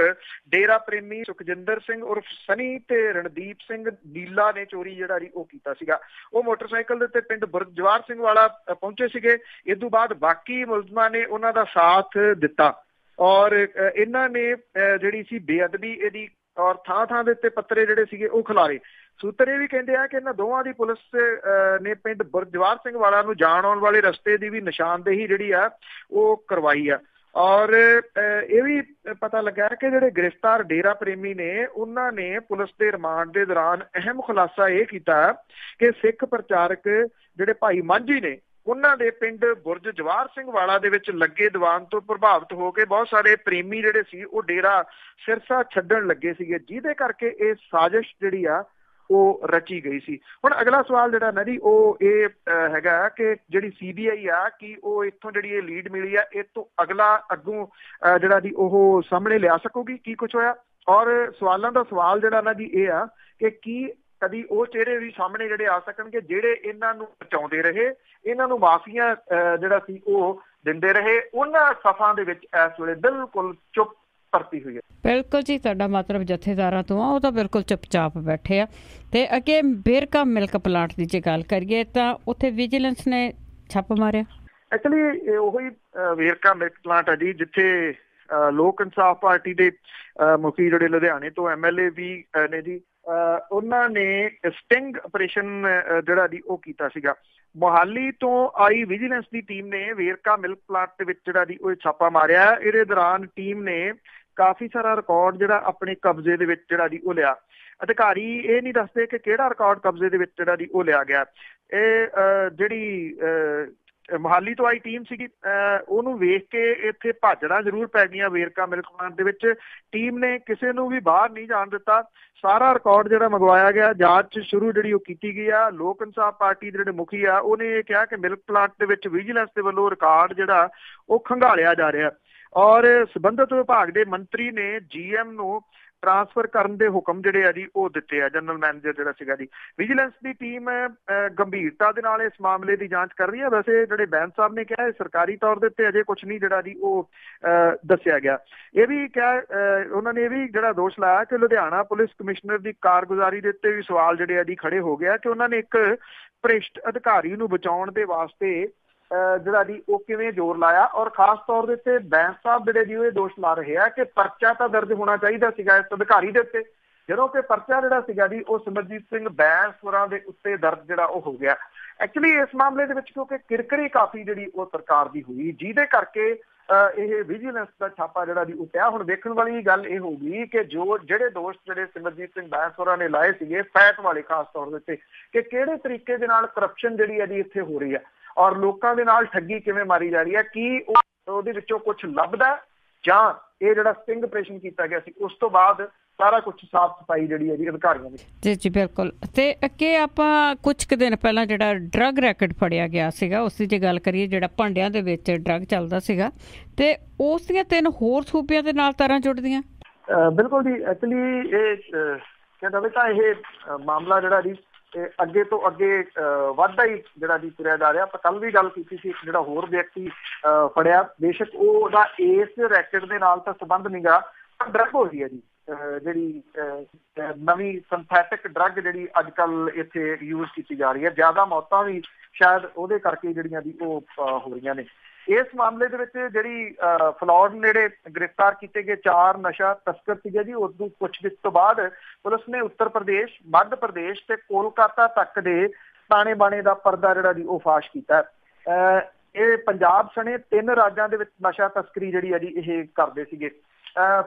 ਡੇਰਾ ਪ੍ਰੇਮੀ ਸੁਖਜਿੰਦਰ ਸਿੰਘ ਉਰਫ ਸਨੀ ਤੇ ਰਣਦੀਪ ਸਿੰਘ ਨੀਲਾ ਨੇ ਚੋਰੀ ਜਿਹੜਾ ਉਹ ਕੀਤਾ ਸੀਗਾ। ਉਹ ਮੋਟਰਸਾਈਕਲ ਦੇ ਉੱਤੇ ਪਿੰਡ ਬੁਰਜ ਜਵਾਹਰ ਸਿੰਘ ਵਾਲਾ ਪਹੁੰਚੇ ਸੀਗੇ। ਇਸ ਤੋਂ ਬਾਅਦ ਬਾਕੀ ਮੁਲਜ਼ਮਾਂ ਨੇ ਉਹਨਾਂ ਦਾ ਸਾਥ ਦਿੱਤਾ ਔਰ ਇਹਨਾਂ ਨੇ ਜਿਹੜੀ ਸੀ ਬੇਅਦਬੀ ਇਹਦੀ ਔਰ ਥਾਂ ਥਾਂ ਦੇ ਉੱਤੇ ਪੱਤਰੇ ਜਿਹੜੇ ਸੀਗੇ ਉਹ ਖਿਲਾਰੇ। ਸੂਤਰ ਇਹ ਵੀ ਕਹਿੰਦੇ ਆ ਕਿ ਇਹਨਾਂ ਦੋਵਾਂ ਦੀ ਪੁਲਿਸ ਨੇ ਪਿੰਡ ਬੁਰਜ ਜਵਾਹਰ ਸਿੰਘ ਵਾਲਾ ਨੂੰ ਜਾਣ ਆਉਣ ਵਾਲੇ ਰਸਤੇ ਦੀ ਵੀ ਨਿਸ਼ਾਨਦੇਹੀ ਜਿਹੜੀ ਆ ਉਹ ਕਰਵਾਈ ਆ। ਔਰ ਇਹ ਵੀ ਪਤਾ ਲੱਗਾ ਕਿ ਜਿਹੜੇ ਗ੍ਰਿਫਤਾਰ ਡੇਰਾ ਪ੍ਰੇਮੀ ਨੇ ਉਹਨਾਂ ਨੇ ਪੁਲਿਸ ਦੇ ਰਿਮਾਂਡ ਦੇ ਦੌਰਾਨ ਅਹਿਮ ਖੁਲਾਸਾ ਇਹ ਕੀਤਾ ਕਿ ਸਿੱਖ ਪ੍ਰਚਾਰਕ ਜਿਹੜੇ ਭਾਈ ਮਾਂਝੀ ਨੇ ਉਹਨਾਂ ਦੇ ਪਿੰਡ ਬੁਰਜ ਜਵਾਹਰ ਸਿੰਘ ਵਾਲਾ ਦੇ ਵਿੱਚ ਲੱਗੇ ਦੀਵਾਨ ਤੋਂ ਪ੍ਰਭਾਵਿਤ ਹੋ ਕੇ ਬਹੁਤ ਸਾਰੇ ਪ੍ਰੇਮੀ ਜਿਹੜੇ ਸੀ ਉਹ ਡੇਰਾ ਸਿਰਸਾ ਛੱਡਣ ਲੱਗੇ ਸੀਗੇ, ਜਿਹਦੇ ਕਰਕੇ ਇਹ ਸਾਜ਼ਿਸ਼ ਜਿਹੜੀ ਆ ਉਹ ਰਚੀ ਗਈ ਸੀ। ਹੁਣ ਅਗਲਾ ਸਵਾਲ ਜਿਹੜਾ ਨਾ ਜੀ ਉਹ ਇਹ ਹੈਗਾ ਕਿ ਜਿਹੜੀ CBI ਆ ਕਿ ਉਹ ਇੱਥੋਂ ਜਿਹੜੀ ਇਹ ਲੀਡ ਮਿਲੀ ਆ ਇਹ ਤੋਂ ਅੱਗੋਂ ਜਿਹੜਾ ਜੀ ਉਹ ਸਾਹਮਣੇ ਲਿਆ ਸਕੂਗੀ ਕੀ ਕੁਛ ਹੋਇਆ। ਔਰ ਸਵਾਲਾਂ ਦਾ ਸਵਾਲ ਜਿਹੜਾ ਨਾ ਜੀ ਇਹ ਆ ਕਿ ਕੀ ਕਦੀ ਉਹ ਚਿਹਰੇ ਵੀ ਸਾਹਮਣੇ ਜਿਹੜੇ ਆ ਸਕਣਗੇ ਜਿਹੜੇ ਇਹਨਾਂ ਨੂੰ ਬਚਾਉਂਦੇ ਰਹੇ, ਇਹਨਾਂ ਨੂੰ ਮਾਫੀਆਂ ਜਿਹੜਾ ਸੀ ਉਹ ਦਿੰਦੇ ਰਹੇ। ਉਹਨਾਂ ਸਫਾਂ ਦੇ ਵਿੱਚ ਇਸ ਵੇਲੇ ਬਿਲਕੁਲ ਚੁੱਪ ਭਰਤੀ ਹੋਈ ਹੈ। ਬਿਲਕੁਲ ਜੀ, ਤੁਹਾਡਾ ਮਤਲਬ ਜਥੇਦਾਰਾਂ ਤੋਂ ਆ ਉਹ ਤਾਂ ਬਿਲਕੁਲ ਚੁੱਪਚਾਪ ਬੈਠੇ ਆ। ਤੇ ਅੱਗੇ ਵੇਰਕਾ ਮਿਲਕ ਪਲਾਂਟ ਦੀ ਜੇ ਗੱਲ ਕਰੀਏ ਤਾਂ ਉੱਥੇ ਵਿਜੀਲੈਂਸ ਨੇ ਛਾਪਾ ਮਾਰਿਆ। ਐਕਚੁਅਲੀ ਉਹੀ ਵੇਰਕਾ ਮਿਲਕ ਪਲਾਂਟ ਹੈ ਜੀ ਜਿੱਥੇ ਲੋਕ ਇਨਸਾਫ ਪਾਰਟੀ ਦੇ ਮੁਖੀ ਜਿਹੜੇ ਲੁਧਿਆਣੇ ਤੋਂ MLA ਵੀ ਨੇ ਜੀ, ਉਹਨਾਂ ਨੇ ਸਟਿੰਗ ਆਪਰੇਸ਼ਨ ਜਿਹੜਾ ਜੀ ਉਹ ਕੀਤਾ ਸੀਗਾ। ਮੋਹਾਲੀ ਤੋਂ ਆਈ ਵਿਜੀਲੈਂਸ ਦੀ ਟੀਮ ਨੇ ਵੇਰਕਾ ਮਿਲਕ ਪਲਾਂਟ ਦੇ ਵਿੱਚ ਜਿਹੜਾ ਜੀ ਉਹ ਛਾਪਾ ਮਾਰਿਆ। ਇਹਦੇ ਦੌਰਾਨ ਟੀਮ ਨੇ ਕਾਫੀ ਸਾਰਾ ਰਿਕਾਰਡ ਜਿਹੜਾ ਆਪਣੇ ਕਬਜ਼ੇ ਦੇ ਵਿੱਚ ਜਿਹੜਾ ਜੀ ਉਹ ਲਿਆ। ਅਧਿਕਾਰੀ ਇਹ ਨਹੀਂ ਦੱਸਦੇ ਕਿ ਕਿਹੜਾ ਰਿਕਾਰਡ ਕਬਜ਼ੇ ਦੇ ਵਿੱਚ ਜਿਹੜਾ ਜੀ ਉਹ ਲਿਆ ਗਿਆ। ਇਹ ਜਿਹੜੀ ਮੋਹਾਲੀ ਤੋਂ ਆਈ ਟੀਮ ਸੀਗੀ ਉਹਨੂੰ ਵੇਖ ਕੇ ਇੱਥੇ ਭਾਜੜਾਂ ਜ਼ਰੂਰ ਪੈ ਗਈਆਂ ਵੇਰਕਾ ਮਿਲਕ ਪਲਾਂਟ ਦੇ ਵਿੱਚ। ਟੀਮ ਨੇ ਕਿਸੇ ਨੂੰ ਵੀ ਬਾਹਰ ਨਹੀਂ ਜਾਣ ਦਿੱਤਾ। ਸਾਰਾ ਰਿਕਾਰਡ ਜਿਹੜਾ ਮੰਗਵਾਇਆ ਗਿਆ, ਜਾਂਚ ਸ਼ੁਰੂ ਜਿਹੜੀ ਉਹ ਕੀਤੀ ਗਈ ਆ। ਲੋਕ ਇਨਸਾਫ ਪਾਰਟੀ ਦੇ ਜਿਹੜੇ ਮੁਖੀ ਆ ਉਹਨੇ ਇਹ ਕਿਹਾ ਕਿ ਮਿਲਕ ਪਲਾਂਟ ਦੇ ਵਿੱਚ ਵਿਜੀਲੈਂਸ ਦੇ ਵੱਲੋਂ ਰਿਕਾਰਡ ਜਿਹੜਾ ਉਹ ਖੰਗਾਲਿਆ ਜਾ ਰਿਹਾ ਔਰ ਸੰਬੰਧਿਤ ਵਿਭਾਗ ਦੇ ਮੰਤਰੀ ਨੇ GM ਨੂੰ ਟ੍ਰਾਂਸਫਰ ਕਰਨ ਦੇ ਹੁਕਮ ਜਿਹੜੇ ਆ ਜੀ ਉਹ ਦਿੱਤੇ ਆ। ਜਨਰਲ ਮੈਨੇਜਰ ਜਿਹੜਾ ਸੀਗਾ ਜੀ। ਵਿਜੀਲੈਂਸ ਦੀ ਟੀਮ ਗੰਭੀਰਤਾ ਦੇ ਨਾਲ ਇਸ ਮਾਮਲੇ ਦੀ ਜਾਂਚ ਕਰ ਰਹੀ ਹੈ। ਵੈਸੇ ਜਿਹੜੇ ਬੈਂਸ ਸਾਹਿਬ ਨੇ ਕਿਹਾ ਸਰਕਾਰੀ ਤੌਰ ਦੇ ਉੱਤੇ ਅਜੇ ਕੁਛ ਨਹੀਂ ਜਿਹੜਾ ਜੀ ਉਹ ਦੱਸਿਆ ਗਿਆ। ਇਹ ਵੀ ਕਿਹਾ ਉਹਨਾਂ ਨੇ ਇਹ ਵੀ ਜਿਹੜਾ ਦੋਸ਼ ਲਾਇਆ ਕਿ ਲੁਧਿਆਣਾ ਪੁਲਿਸ ਕਮਿਸ਼ਨਰ ਦੀ ਕਾਰਗੁਜ਼ਾਰੀ ਦੇ ਉੱਤੇ ਵੀ ਸਵਾਲ ਜਿਹੜੇ ਆ ਜੀ ਖੜੇ ਹੋ ਗਿਆ ਕਿ ਉਹਨਾਂ ਨੇ ਇੱਕ ਭ੍ਰਿਸ਼ਟ ਅਧਿਕਾਰੀ ਨੂੰ ਬਚਾਉਣ ਦੇ ਵਾਸਤੇ ਜਿਹੜਾ ਜੀ ਉਹ ਕਿਵੇਂ ਜ਼ੋਰ ਲਾਇਆ। ਔਰ ਖਾਸ ਤੌਰ ਦੇ ਉੱਤੇ ਬੈਂਸ ਸਾਹਿਬ ਜਿਹੜੇ ਜੀ ਉਹ ਇਹ ਦੋਸ਼ ਲਾ ਰਹੇ ਆ ਕਿ ਪਰਚਾ ਤਾਂ ਦਰਜ ਹੋਣਾ ਚਾਹੀਦਾ ਸੀਗਾ ਇਸ ਅਧਿਕਾਰੀ ਦੇ ਉੱਤੇ, ਜਦੋਂ ਕਿ ਪਰਚਾ ਜਿਹੜਾ ਸੀਗਾ ਜੀ ਉਹ ਸਿਮਰਜੀਤ ਸਿੰਘ ਬੈਂਸ ਹੋਰਾਂ ਦੇ ਉੱਤੇ ਦਰਜ ਜਿਹੜਾ ਉਹ ਹੋ ਗਿਆ। ਐਕਚੁਅਲੀ ਇਸ ਮਾਮਲੇ ਦੇ ਵਿੱਚ ਕਿਉਂਕਿ ਕਿਰਕਰੀ ਕਾਫੀ ਜਿਹੜੀ ਉਹ ਸਰਕਾਰ ਦੀ ਹੋਈ, ਜਿਹਦੇ ਕਰਕੇ ਇਹ ਵਿਜੀਲੈਂਸ ਦਾ ਛਾਪਾ ਜਿਹੜਾ ਜੀ ਉੱਟਿਆ। ਹੁਣ ਵੇਖਣ ਵਾਲੀ ਗੱਲ ਇਹ ਹੋਊਗੀ ਕਿ ਜਿਹੜੇ ਦੋਸ਼ ਜਿਹੜੇ ਸਿਮਰਜੀਤ ਸਿੰਘ ਬੈਂਸ ਹੋਰਾਂ ਨੇ ਲਾਏ ਸੀਗੇ ਫੈਟ ਵਾਲੇ ਖਾਸ ਤੌਰ ਦੇ ਉੱਤੇ ਕਿ ਕਿਹੜੇ ਤਰੀਕੇ ਦੇ ਨਾਲ ਕਰਪਸ਼ਨ ਜਿਹੜੀ ਹੈ ਜੀ ਇੱਥੇ ਹੋ ਰਹੀ ਹੈ ਔਰ ਲੋਕਾਂ ਦੇ ਨਾਲ ਠੱਗੀ ਕਿਵੇਂ ਮਾਰੀ ਜਾ ਰਹੀ ਹੈ, ਕੀ ਉਹਦੇ ਵਿੱਚੋਂ ਕੁਛ ਲੱਭਦਾ ਜਾਂ ਇਹ ਜਿਹੜਾ ਸਟਿੰਗ ਆਪਰੇਸ਼ਨ ਕੀਤਾ ਗਿਆ ਸੀ ਉਸ ਤੋਂ ਬਾਅਦ ਸਾਰਾ ਕੁਝ ਸਾਫ਼ ਸਫਾਈ ਜਿਹੜੀ ਹੈ ਜੀ ਅਧਿਕਾਰੀਆਂ ਦੀ। ਜੀ ਬਿਲਕੁਲ। ਤੇ ਅੱਗੇ ਆਪਾਂ ਕੁਝ ਕੁ ਦਿਨ ਪਹਿਲਾਂ ਜਿਹੜਾ ਡਰੱਗ ਰੈਕਟ ਫੜਿਆ ਗਿਆ ਸੀਗਾ ਉਸ ਦੀ ਜੇ ਗੱਲ ਕਰੀਏ, ਜਿਹੜਾ ਭਾਂਡਿਆਂ ਦੇ ਵਿੱਚ ਡਰੱਗ ਚੱਲਦਾ ਸੀਗਾ ਤੇ ਉਸ ਦੀਆਂ 3 ਹੋਰ ਸੂਬਿਆਂ ਦੇ ਨਾਲ ਤਾਰਾਂ ਜੁੜਦੀਆਂ। ਬਿਲਕੁਲ ਜੀ। ਐਕਚੁਅਲੀ ਇਹ ਕਹਿੰਦਾ ਵੀ ਤਾਂ ਇਹ ਮਾਮਲਾ ਜਿਹੜਾ ਜੀ ਅੱਗੇ ਤੋਂ ਅੱਗੇ ਵੱਧਦਾ ਹੀ ਜਿਹੜਾ ਜੀ ਤੁਰਿਆ ਜਾ ਰਿਹਾ। ਆਪਾਂ ਕੱਲ ਵੀ ਗੱਲ ਕੀਤੀ ਸੀ, ਇੱਕ ਜਿਹੜਾ ਹੋਰ ਵਿਅਕਤੀ ਫੜਿਆ, ਬੇਸ਼ੱਕ ਉਹਦਾ ਇਸ ਰੈਕਟ ਦੇ ਨਾਲ ਤਾਂ ਸੰਬੰਧ ਨੀਗਾ, ਪਰ ਡਰੱਗ ਹੋ ਰਹੀ ਹੈ ਜੀ ਜਿਹੜੀ ਨਵੀਂ ਸਿੰਥੈਟਿਕ ਡਰੱਗ ਜਿਹੜੀ ਅੱਜ ਕੱਲ ਇੱਥੇ ਯੂਜ਼ ਕੀਤੀ ਜਾ ਰਹੀ ਹੈ। ਜ਼ਿਆਦਾ ਮੌਤਾਂ ਵੀ ਸ਼ਾਇਦ ਉਹਦੇ ਕਰਕੇ ਜਿਹੜੀਆਂ ਜੀ ਉਹ ਹੋ ਰਹੀਆਂ ਨੇ। ਇਸ ਮਾਮਲੇ ਦੇ ਵਿੱਚ ਜਿਹੜੀ ਫਲੌਰ ਨੇੜੇ ਗ੍ਰਿਫਤਾਰ ਕੀਤੇ ਗਏ 4 ਨਸ਼ਾ ਤਸਕਰ ਸੀਗੇ ਜੀ, ਉਸਨੂੰ ਪੁੱਛਗਿੱਛ ਤੋਂ ਬਾਅਦ ਪੁਲਿਸ ਨੇ ਉੱਤਰ ਪ੍ਰਦੇਸ਼, ਮੱਧ ਪ੍ਰਦੇਸ਼ ਤੇ ਕੋਲਕਾਤਾ ਤੱਕ ਦੇ ਤਾਣੇ ਬਾਣੇ ਦਾ ਪਰਦਾ ਜਿਹੜਾ ਜੀ ਉਹ ਫਾਸ਼ ਕੀਤਾ। ਇਹ ਪੰਜਾਬ ਸਣੇ 3 ਰਾਜਾਂ ਦੇ ਵਿੱਚ ਨਸ਼ਾ ਤਸਕਰੀ ਜਿਹੜੀ ਹੈ ਜੀ ਇਹ ਕਰਦੇ ਸੀਗੇ।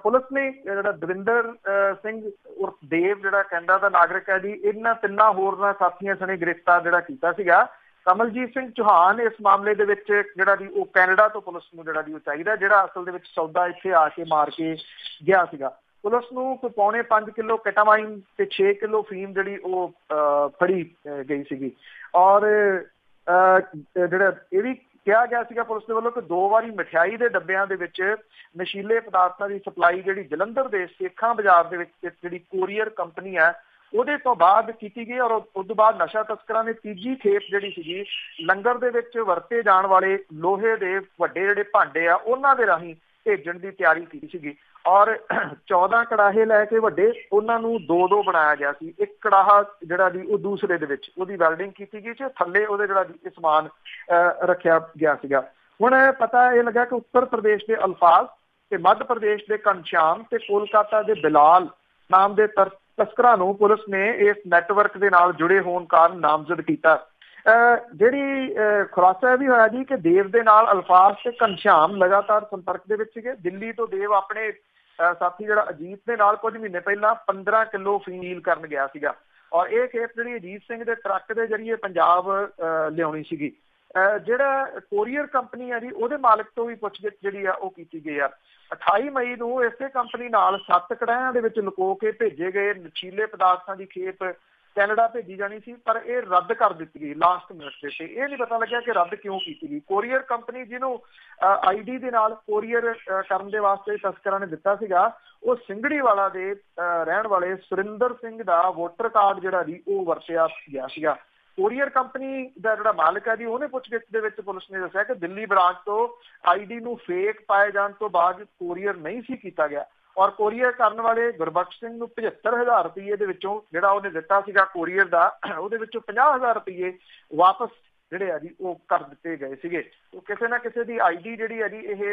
ਪੁਲਿਸ ਨੇ ਜਿਹੜਾ ਦਵਿੰਦਰ ਸਿੰਘ ਉਰਫ ਦੇਵ ਜਿਹੜਾ ਕੈਨੇਡਾ ਦਾ ਨਾਗਰਿਕ ਹੈ ਜੀ, ਇਹਨਾਂ 3 ਹੋਰਨਾਂ ਸਾਥੀਆਂ ਸਣੇ ਗ੍ਰਿਫਤਾਰ ਜਿਹੜਾ ਕੀਤਾ ਸੀਗਾ। ਕਮਲਜੀਤ ਸਿੰਘ ਚੌਹਾਨ ਇਸ ਮਾਮਲੇ ਦੇ ਵਿੱਚ ਜਿਹੜਾ ਜੀ ਉਹ ਕੈਨੇਡਾ ਤੋਂ ਪੁਲਿਸ ਨੂੰ ਜਿਹੜਾ ਜੀ ਉਹ ਚਾਹੀਦਾ, ਜਿਹੜਾ ਅਸਲ ਦੇ ਵਿੱਚ ਸੌਦਾ ਇੱਥੇ ਆ ਕੇ ਮਾਰ ਕੇ ਗਿਆ ਸੀਗਾ। ਪੁਲਿਸ ਨੂੰ ਕੋਈ 4.25 ਕਿਲੋ ਕੈਟਾਮਾਈਨ ਤੇ 6 ਕਿਲੋ ਫੀਮ ਜਿਹੜੀ ਉਹ ਫੜੀ ਗਈ ਸੀਗੀ। ਔਰ ਜਿਹੜਾ ਇਹ ਵੀ ਕਿਹਾ ਗਿਆ ਸੀਗਾ ਪੁਲਿਸ ਦੇ ਵੱਲੋਂ ਕਿ 2 ਵਾਰੀ ਮਠਿਆਈ ਦੇ ਡੱਬਿਆਂ ਦੇ ਵਿੱਚ ਨਸ਼ੀਲੇ ਪਦਾਰਥਾਂ ਦੀ ਸਪਲਾਈ ਜਿਹੜੀ ਜਲੰਧਰ ਦੇ ਸੇਖਾਂ ਬਾਜ਼ਾਰ ਦੇ ਵਿੱਚ ਜਿਹੜੀ ਕੋਰੀਅਰ ਕੰਪਨੀ ਹੈ ਉਹਦੇ ਤੋਂ ਬਾਅਦ ਕੀਤੀ ਗਈ। ਔਰ ਉਸ ਤੋਂ ਬਾਅਦ ਨਸ਼ਾ ਤਸਕਰਾਂ ਨੇ ਤੀਜੀ ਖੇਪ ਜਿਹੜੀ ਸੀਗੀ ਲੰਗਰ ਦੇ ਵਿੱਚ ਵਰਤੇ ਜਾਣ ਵਾਲੇ ਲੋਹੇ ਦੇ ਵੱਡੇ ਜਿਹੜੇ ਭਾਂਡੇ ਆ ਉਹਨਾਂ ਦੇ ਰਾਹੀਂ ਭੇਜਣ ਦੀ ਤਿਆਰੀ ਕੀਤੀ ਸੀਗੀ। ਔਰ 14 ਕੜਾਹੇ ਲੈ ਕੇ ਵੱਡੇ ਉਹਨਾਂ ਨੂੰ 2-2 ਬਣਾਇਆ ਗਿਆ ਸੀ। ਇੱਕ ਕੜਾਹਾ ਜਿਹੜਾ ਜੀ ਉਹ ਦੂਸਰੇ ਦੇ ਵਿੱਚ ਉਹਦੀ ਵੈਲਡਿੰਗ ਕੀਤੀ ਗਈ ਸੀ, ਥੱਲੇ ਉਹਦੇ ਜਿਹੜਾ ਜੀ ਸਮਾਨ ਰੱਖਿਆ ਗਿਆ ਸੀਗਾ। ਹੁਣ ਪਤਾ ਇਹ ਲੱਗਾ ਕਿ ਉੱਤਰ ਪ੍ਰਦੇਸ਼ ਦੇ ਅਲਫਾਜ਼ ਤੇ ਮੱਧ ਪ੍ਰਦੇਸ਼ ਦੇ ਘਨਸ਼ਿਆਮ ਤੇ ਕੋਲਕਾਤਾ ਦੇ ਬਿਲਾਲ ਨਾਮ ਦੇ ਤਸਕਰਾਂ ਨੂੰ ਪੁਲਿਸ ਨੇ ਇਸ ਨੈਟਵਰਕ ਦੇ ਨਾਲ ਜੁੜੇ ਹੋਣ ਕਾਰਨ ਨਾਮਜ਼ਦ ਕੀਤਾ। ਜਿਹੜੀ ਖੁਲਾਸਾ ਇਹ ਵੀ ਹੋਇਆ ਜੀ ਕਿ ਦੇਵ ਦੇ ਨਾਲ ਅਲਫਾਜ਼ ਤੇ ਘਨਸ਼ਿਆਮ ਲਗਾਤਾਰ ਸੰਪਰਕ ਦੇ ਵਿੱਚ ਸੀਗੇ। ਦਿੱਲੀ ਤੋਂ ਦੇਵ ਆਪਣੇ ਸਾਥੀ ਜਿਹੜਾ ਅਜੀਤ ਦੇ ਨਾਲ ਕੁਝ ਮਹੀਨੇ ਪਹਿਲਾਂ 15 ਕਿਲੋ ਫੀਲ ਕਰਨ ਗਿਆ ਸੀਗਾ। ਔਰ ਇਹ ਖੇਪ ਜਿਹੜੀ ਅਜੀਤ ਸਿੰਘ ਦੇ ਟਰੱਕ ਦੇ ਜ਼ਰੀਏ ਪੰਜਾਬ ਲਿਆਉਣੀ ਸੀਗੀ। ਜਿਹੜਾ ਕੋਰੀਅਰ ਕੰਪਨੀ ਹੈ ਜੀ ਉਹਦੇ ਮਾਲਕ ਤੋਂ ਵੀ ਪੁੱਛਗਿੱਛ ਜਿਹੜੀ ਆ ਉਹ ਕੀਤੀ ਗਈ ਆ। 28 ਮਈ ਨੂੰ ਇਸੇ ਕੰਪਨੀ ਨਾਲ 7 ਕੜਾਹਿਆਂ ਦੇ ਵਿੱਚ ਲੁਕੋ ਕੇ ਭੇਜੇ ਗਏ ਨਸ਼ੀਲੇ ਪਦਾਰਥਾਂ ਦੀ ਖੇਪ ਕੈਨੇਡਾ ਭੇਜੀ ਜਾਣੀ ਸੀ, ਪਰ ਇਹ ਰੱਦ ਕਰ ਦਿੱਤੀ ਗਈ ਲਾਸਟ ਮਿੰਟ ਤੇ। ਇਹ ਨਹੀਂ ਪਤਾ ਲੱਗਿਆ ਕਿ ਰੱਦ ਕਿਉਂ ਕੀਤੀ ਗਈ। ਕੋਰੀਅਰ ਕੰਪਨੀ ਜਿਹਨੂੰ ਆਈਡੀ ਦੇ ਨਾਲ ਕੋਰੀਅਰ ਕਰਨ ਦੇ ਵਾਸਤੇ ਤਸਕਰਾਂ ਨੇ ਦਿੱਤਾ ਸੀਗਾ, ਉਹ ਸਿੰਗੜੀਵਾਲਾ ਦੇ ਰਹਿਣ ਵਾਲੇ ਸੁਰਿੰਦਰ ਸਿੰਘ ਦਾ ਵੋਟਰ ਕਾਰਡ ਜਿਹੜਾ ਜੀ ਉਹ ਵਰਤਿਆ ਗਿਆ ਸੀਗਾ। ਕੋਰੀਅਰ ਕੰਪਨੀ ਦਾ ਜਿਹੜਾ ਮਾਲਕ ਹੈ ਜੀ ਉਹਨੇ ਪੁੱਛਗਿੱਛ ਦੇ ਵਿੱਚ ਪੁਲਿਸ ਨੇ ਦੱਸਿਆ ਕਿ ਦਿੱਲੀ ਬ੍ਰਾਂਚ ਤੋਂ ਆਈਡੀ ਨੂੰ ਫੇਕ ਪਾਏ ਜਾਣ ਤੋਂ ਬਾਅਦ ਕੋਰੀਅਰ ਨਹੀਂ ਸੀ ਕੀਤਾ ਗਿਆ। ਔਰ ਕੋਰੀਅਰ ਕਰਨ ਵਾਲੇ ਗੁਰਬਖਸ਼ ਸਿੰਘ ਨੂੰ 75,000 ਰੁਪਏ ਦੇ ਵਿੱਚੋਂ ਜਿਹੜਾ ਉਹਨੇ ਦਿੱਤਾ ਸੀਗਾ ਕੋਰੀਅਰ ਦਾ, ਉਹਦੇ ਵਿੱਚੋਂ 50,000 ਰੁਪਏ ਵਾਪਸ ਜਿਹੜੇ ਆ ਜੀ ਉਹ ਕਰ ਦਿੱਤੇ ਗਏ ਸੀਗੇ। ਉਹ ਕਿਸੇ ਨਾ ਕਿਸੇ ਦੀ ਆਈਡੀ ਜਿਹੜੀ ਹੈ ਜੀ ਇਹ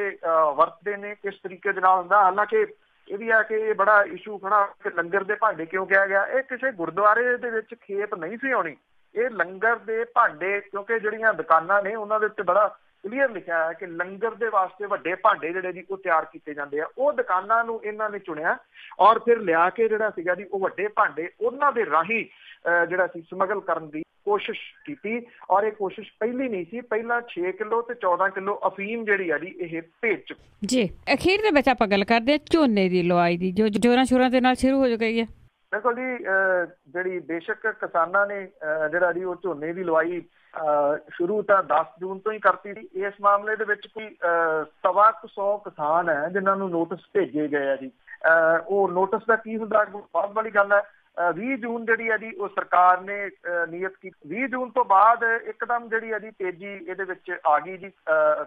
ਵਰਤਦੇ ਨੇ ਕਿਸ ਤਰੀਕੇ ਦੇ ਨਾਲ ਹੁੰਦਾ। ਹਾਲਾਂਕਿ ਇਹ ਵੀ ਆ ਕਿ ਇਹ ਬੜਾ ਇਸ਼ੂ ਖੜਾ ਕਿ ਲੰਗਰ ਦੇ ਭਾਂਡੇ ਕਿਉਂ ਕਿਹਾ ਗਿਆ। ਇਹ ਕਿਸੇ ਗੁਰਦੁਆਰੇ ਦੇ ਵਿੱਚ ਖੇਪ ਨਹੀਂ ਸੀ ਆਉਣੀ, ਇਹ ਲੰਗਰ ਦੇ ਭਾਂਡੇ, ਕਿਉਂਕਿ ਜਿਹੜੀਆਂ ਦੁਕਾਨਾਂ ਨੇ ਉਹਨਾਂ ਦੇ ਉੱਤੇ ਬੜਾ ਕਲੀਅਰ ਲਿਖਿਆ ਹੈ ਕਿ ਲੰਗਰ ਦੇ ਵਾਸਤੇ ਵੱਡੇ ਭਾਂਡੇ ਜਿਹੜੇ ਜੀ ਉਹ ਤਿਆਰ ਕੀਤੇ ਜਾਂਦੇ ਆ। ਉਹ ਦੁਕਾਨਾਂ ਨੂੰ ਇਹਨਾਂ ਨੇ ਚੁਣਿਆ ਔਰ ਫਿਰ ਲਿਆ ਕੇ ਜਿਹੜਾ ਸੀਗਾ ਜੀ ਉਹ ਵੱਡੇ ਭਾਂਡੇ ਉਹਨਾਂ ਦੇ ਰਾਹੀਂ ਜਿਹੜਾ ਸੀ ਸਮਗਲ ਕਰਨ ਦੀ ਕੋਸ਼ਿਸ਼ ਕੀਤੀ। ਔਰ ਇਹ ਕੋਸ਼ਿਸ਼ ਪਹਿਲੀ ਨਹੀਂ ਸੀ, ਪਹਿਲਾਂ 6 ਕਿਲੋ ਤੇ 14 ਕਿਲੋ ਅਫੀਮ ਜਿਹੜੀ ਆ ਜੀ ਇਹ ਭੇਜ ਚੁੱਕੀ ਜੀ। ਅਖੀਰ ਦੇ ਵਿੱਚ ਆਪਾਂ ਗੱਲ ਕਰਦੇ ਹਾਂ ਝੋਨੇ ਦੀ ਲਵਾਈ ਦੀ, ਜੋ ਜੋਰਾਂ ਸ਼ੋਰਾਂ ਦੇ ਨਾਲ ਸ਼ੁਰੂ ਹੋ ਗਈ ਹੈ। ਬਿਲਕੁਲ ਜੀ, ਜਿਹੜੀ ਬੇਸ਼ੱਕ ਕਿਸਾਨਾਂ ਨੇ ਜਿਹੜਾ ਜੀ ਉਹ ਝੋਨੇ ਦੀ ਲਵਾਈ ਸ਼ੁਰੂ ਤਾਂ 10 ਜੂਨ ਤੋਂ ਹੀ ਕਰਤੀ ਸੀ। ਇਸ ਮਾਮਲੇ ਦੇ ਵਿੱਚ ਕੋਈ 100 ਕਿਸਾਨ ਹੈ ਜਿਨ੍ਹਾਂ ਨੂੰ ਨੋਟਿਸ ਭੇਜੇ ਗਏ ਆ ਜੀ। ਉਹ ਨੋਟਿਸ ਦਾ ਕੀ ਹੁੰਦਾ ਬਹੁਤ ਬੜੀ ਗੱਲ ਹੈ। 20 ਜੂਨ ਜਿਹੜੀ ਹੈ ਜੀ ਉਹ ਸਰਕਾਰ ਨੇ ਨੀਅਤ ਕੀਤੀ। 20 ਜੂਨ ਤੋਂ ਬਾਅਦ ਇੱਕਦਮ ਜਿਹੜੀ ਹੈ ਜੀ ਤੇਜ਼ੀ ਇਹਦੇ ਵਿੱਚ ਆ ਗਈ ਜੀ।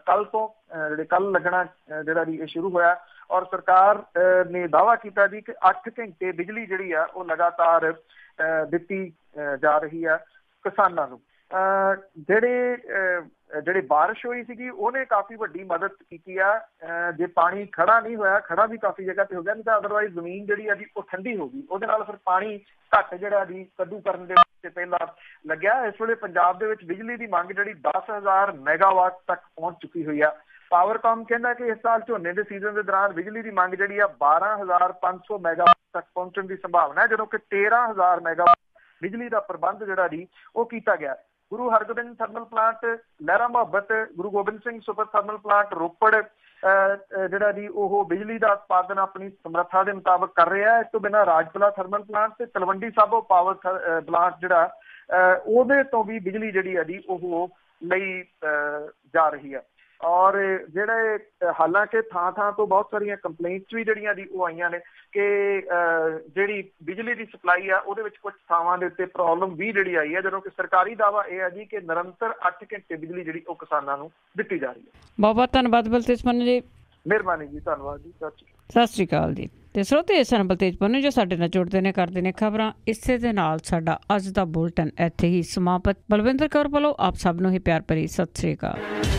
ਕੱਲ ਤੋਂ ਜਿਹੜੇ ਕੱਲ ਲੱਗਣਾ ਜਿਹੜਾ ਜੀ ਇਹ ਸ਼ੁਰੂ ਹੋਇਆ ਔਰ ਸਰਕਾਰ ਨੇ ਦਾਅਵਾ ਕੀਤਾ ਜੀ ਕਿ 8 ਘੰਟੇ ਬਿਜਲੀ ਜਿਹੜੀ ਆ ਉਹ ਲਗਾਤਾਰ ਦਿੱਤੀ ਜਾ ਰਹੀ ਆ ਕਿਸਾਨਾਂ ਨੂੰ। ਜਿਹੜੀ ਬਾਰਿਸ਼ ਹੋਈ ਸੀਗੀ ਉਹਨੇ ਕਾਫੀ ਵੱਡੀ ਮਦਦ ਕੀਤੀ ਆ। ਜੇ ਪਾਣੀ ਖੜਾ ਨਹੀਂ ਹੋਇਆ, ਖੜਾ ਵੀ ਕਾਫੀ ਜਗ੍ਹਾ ਤੇ ਹੋ ਗਿਆ, ਨਹੀਂ ਤਾਂ ਅਦਰਵਾਈਜ਼ ਜ਼ਮੀਨ ਜਿਹੜੀ ਆ ਜੀ ਉਹ ਠੰਡੀ ਹੋ ਗਈ। ਉਹਦੇ ਨਾਲ ਫਿਰ ਪਾਣੀ ਘੱਟ ਜਿਹੜਾ ਜੀ ਕੱਦੂ ਕਰਨ ਦੇ ਵਾਸਤੇ ਪਹਿਲਾਂ ਲੱਗਿਆ। ਇਸ ਵੇਲੇ ਪੰਜਾਬ ਦੇ ਵਿੱਚ ਬਿਜਲੀ ਦੀ ਮੰਗ ਜਿਹੜੀ 10,000 ਮੈਗਾਵਾਟ ਤੱਕ ਪਹੁੰਚ ਚੁੱਕੀ ਹੋਈ ਆ। ਪਾਵਰਕਾਮ ਕਹਿੰਦਾ ਕਿ ਇਸ ਸਾਲ ਝੋਨੇ ਦੇ ਸੀਜ਼ਨ ਦੇ ਦੌਰਾਨ ਬਿਜਲੀ ਦੀ ਮੰਗ ਜਿਹੜੀ ਆ 12,500 ਮੈਗਾਵਾਟ ਤੱਕ ਪਹੁੰਚਣ ਦੀ ਸੰਭਾਵਨਾ ਹੈ, ਜਦੋਂ ਕਿ 13,000 ਮੈਗਾਵਾਟ ਬਿਜਲੀ ਦਾ ਪ੍ਰਬੰਧ ਜਿਹੜਾ ਜੀ ਉਹ ਕੀਤਾ ਗਿਆ। Guru Hargobind thermal plant Lehra Mohabbat, Guru Gobind Singh super thermal plant Ropar ਜਿਹੜਾ ਜੀ ਉਹ ਬਿਜਲੀ ਦਾ ਉਤਪਾਦਨ ਆਪਣੀ ਸਮਰੱਥਾ ਦੇ ਮੁਤਾਬਕ ਕਰ ਰਿਹਾ ਹੈ। ਇਸ ਤੋਂ ਬਿਨਾਂ ਰਾਜਪੁਰਾ ਥਰਮਲ ਪਲਾਂਟ ਤੇ ਤਲਵੰਡੀ ਸਾਬੋ ਪਾਵਰ ਪਲਾਂਟ ਜਿਹੜਾ ਉਹਦੇ ਤੋਂ ਵੀ ਬਿਜਲੀ ਜਿਹੜੀ ਹੈ ਜੀ ਉਹ ਲਈ ਜਾ ਰਹੀ ਹੈ। ਔਰ ਜਿਹੜੇ ਹਾਲਾਂਕਿ ਥਾਂ ਤੋਂ ਬਹੁਤ ਸਾਰੀਆਂ ਕੰਪਲੇਂਟਸ ਵੀ ਜਿਹੜੀਆਂ ਦੀ ਉਹ ਆਈਆਂ ਨੇ ਕਿ ਜਿਹੜੀ ਬਿਜਲੀ ਦੀ ਸਪਲਾਈ ਆ ਉਹਦੇ ਵਿੱਚ ਕੁਝ ਥਾਵਾਂ ਦੇ ਉੱਤੇ ਪ੍ਰੋਬਲਮ ਵੀ ਜਿਹੜੀ ਆਈ ਹੈ, ਜਦੋਂ ਕਿ ਸਰਕਾਰੀ ਦਾਅਵਾ ਇਹ ਹੈ ਜੀ ਕਿ ਨਿਰੰਤਰ 8 ਘੰਟੇ ਬਿਜਲੀ ਜਿਹੜੀ ਉਹ ਕਿਸਾਨਾਂ ਨੂੰ ਦਿੱਤੀ ਜਾ ਰਹੀ ਹੈ। ਬਹੁਤ ਬਹੁਤ ਧੰਨਵਾਦ ਬਲਤੇਜ ਪੰਨੂ ਜੀ। ਮਿਹਰਬਾਨੀ ਜੀ, ਧੰਨਵਾਦ ਜੀ, ਸਤਿ ਸ਼੍ਰੀ ਅਕਾਲ ਜੀ। ਤੇ ਸਰੋਤੇ ਇਸ ਹਨ ਬਲਤੇਜ ਪੰਨੂ ਜੋ ਸਾਡੇ ਨਾਲ ਜੁੜਦੇ ਨੇ, ਕਰਦੇ ਨੇ ਖਬਰਾਂ। ਇਸੇ ਦੇ ਨਾਲ ਸਾਡਾ ਅੱਜ ਦਾ ਬੁਲਟਨ ਇੱਥੇ ਹੀ ਸਮਾਪਤ। ਬਲਵਿੰਦਰ ਕੌਰ ਵੱਲੋਂ ਆਪ ਸਭ ਨੂੰ ਹੀ ਪਿਆਰ ਭਰੀ ਸਤਿ ਸ਼੍ਰੀ ਅਕਾਲ।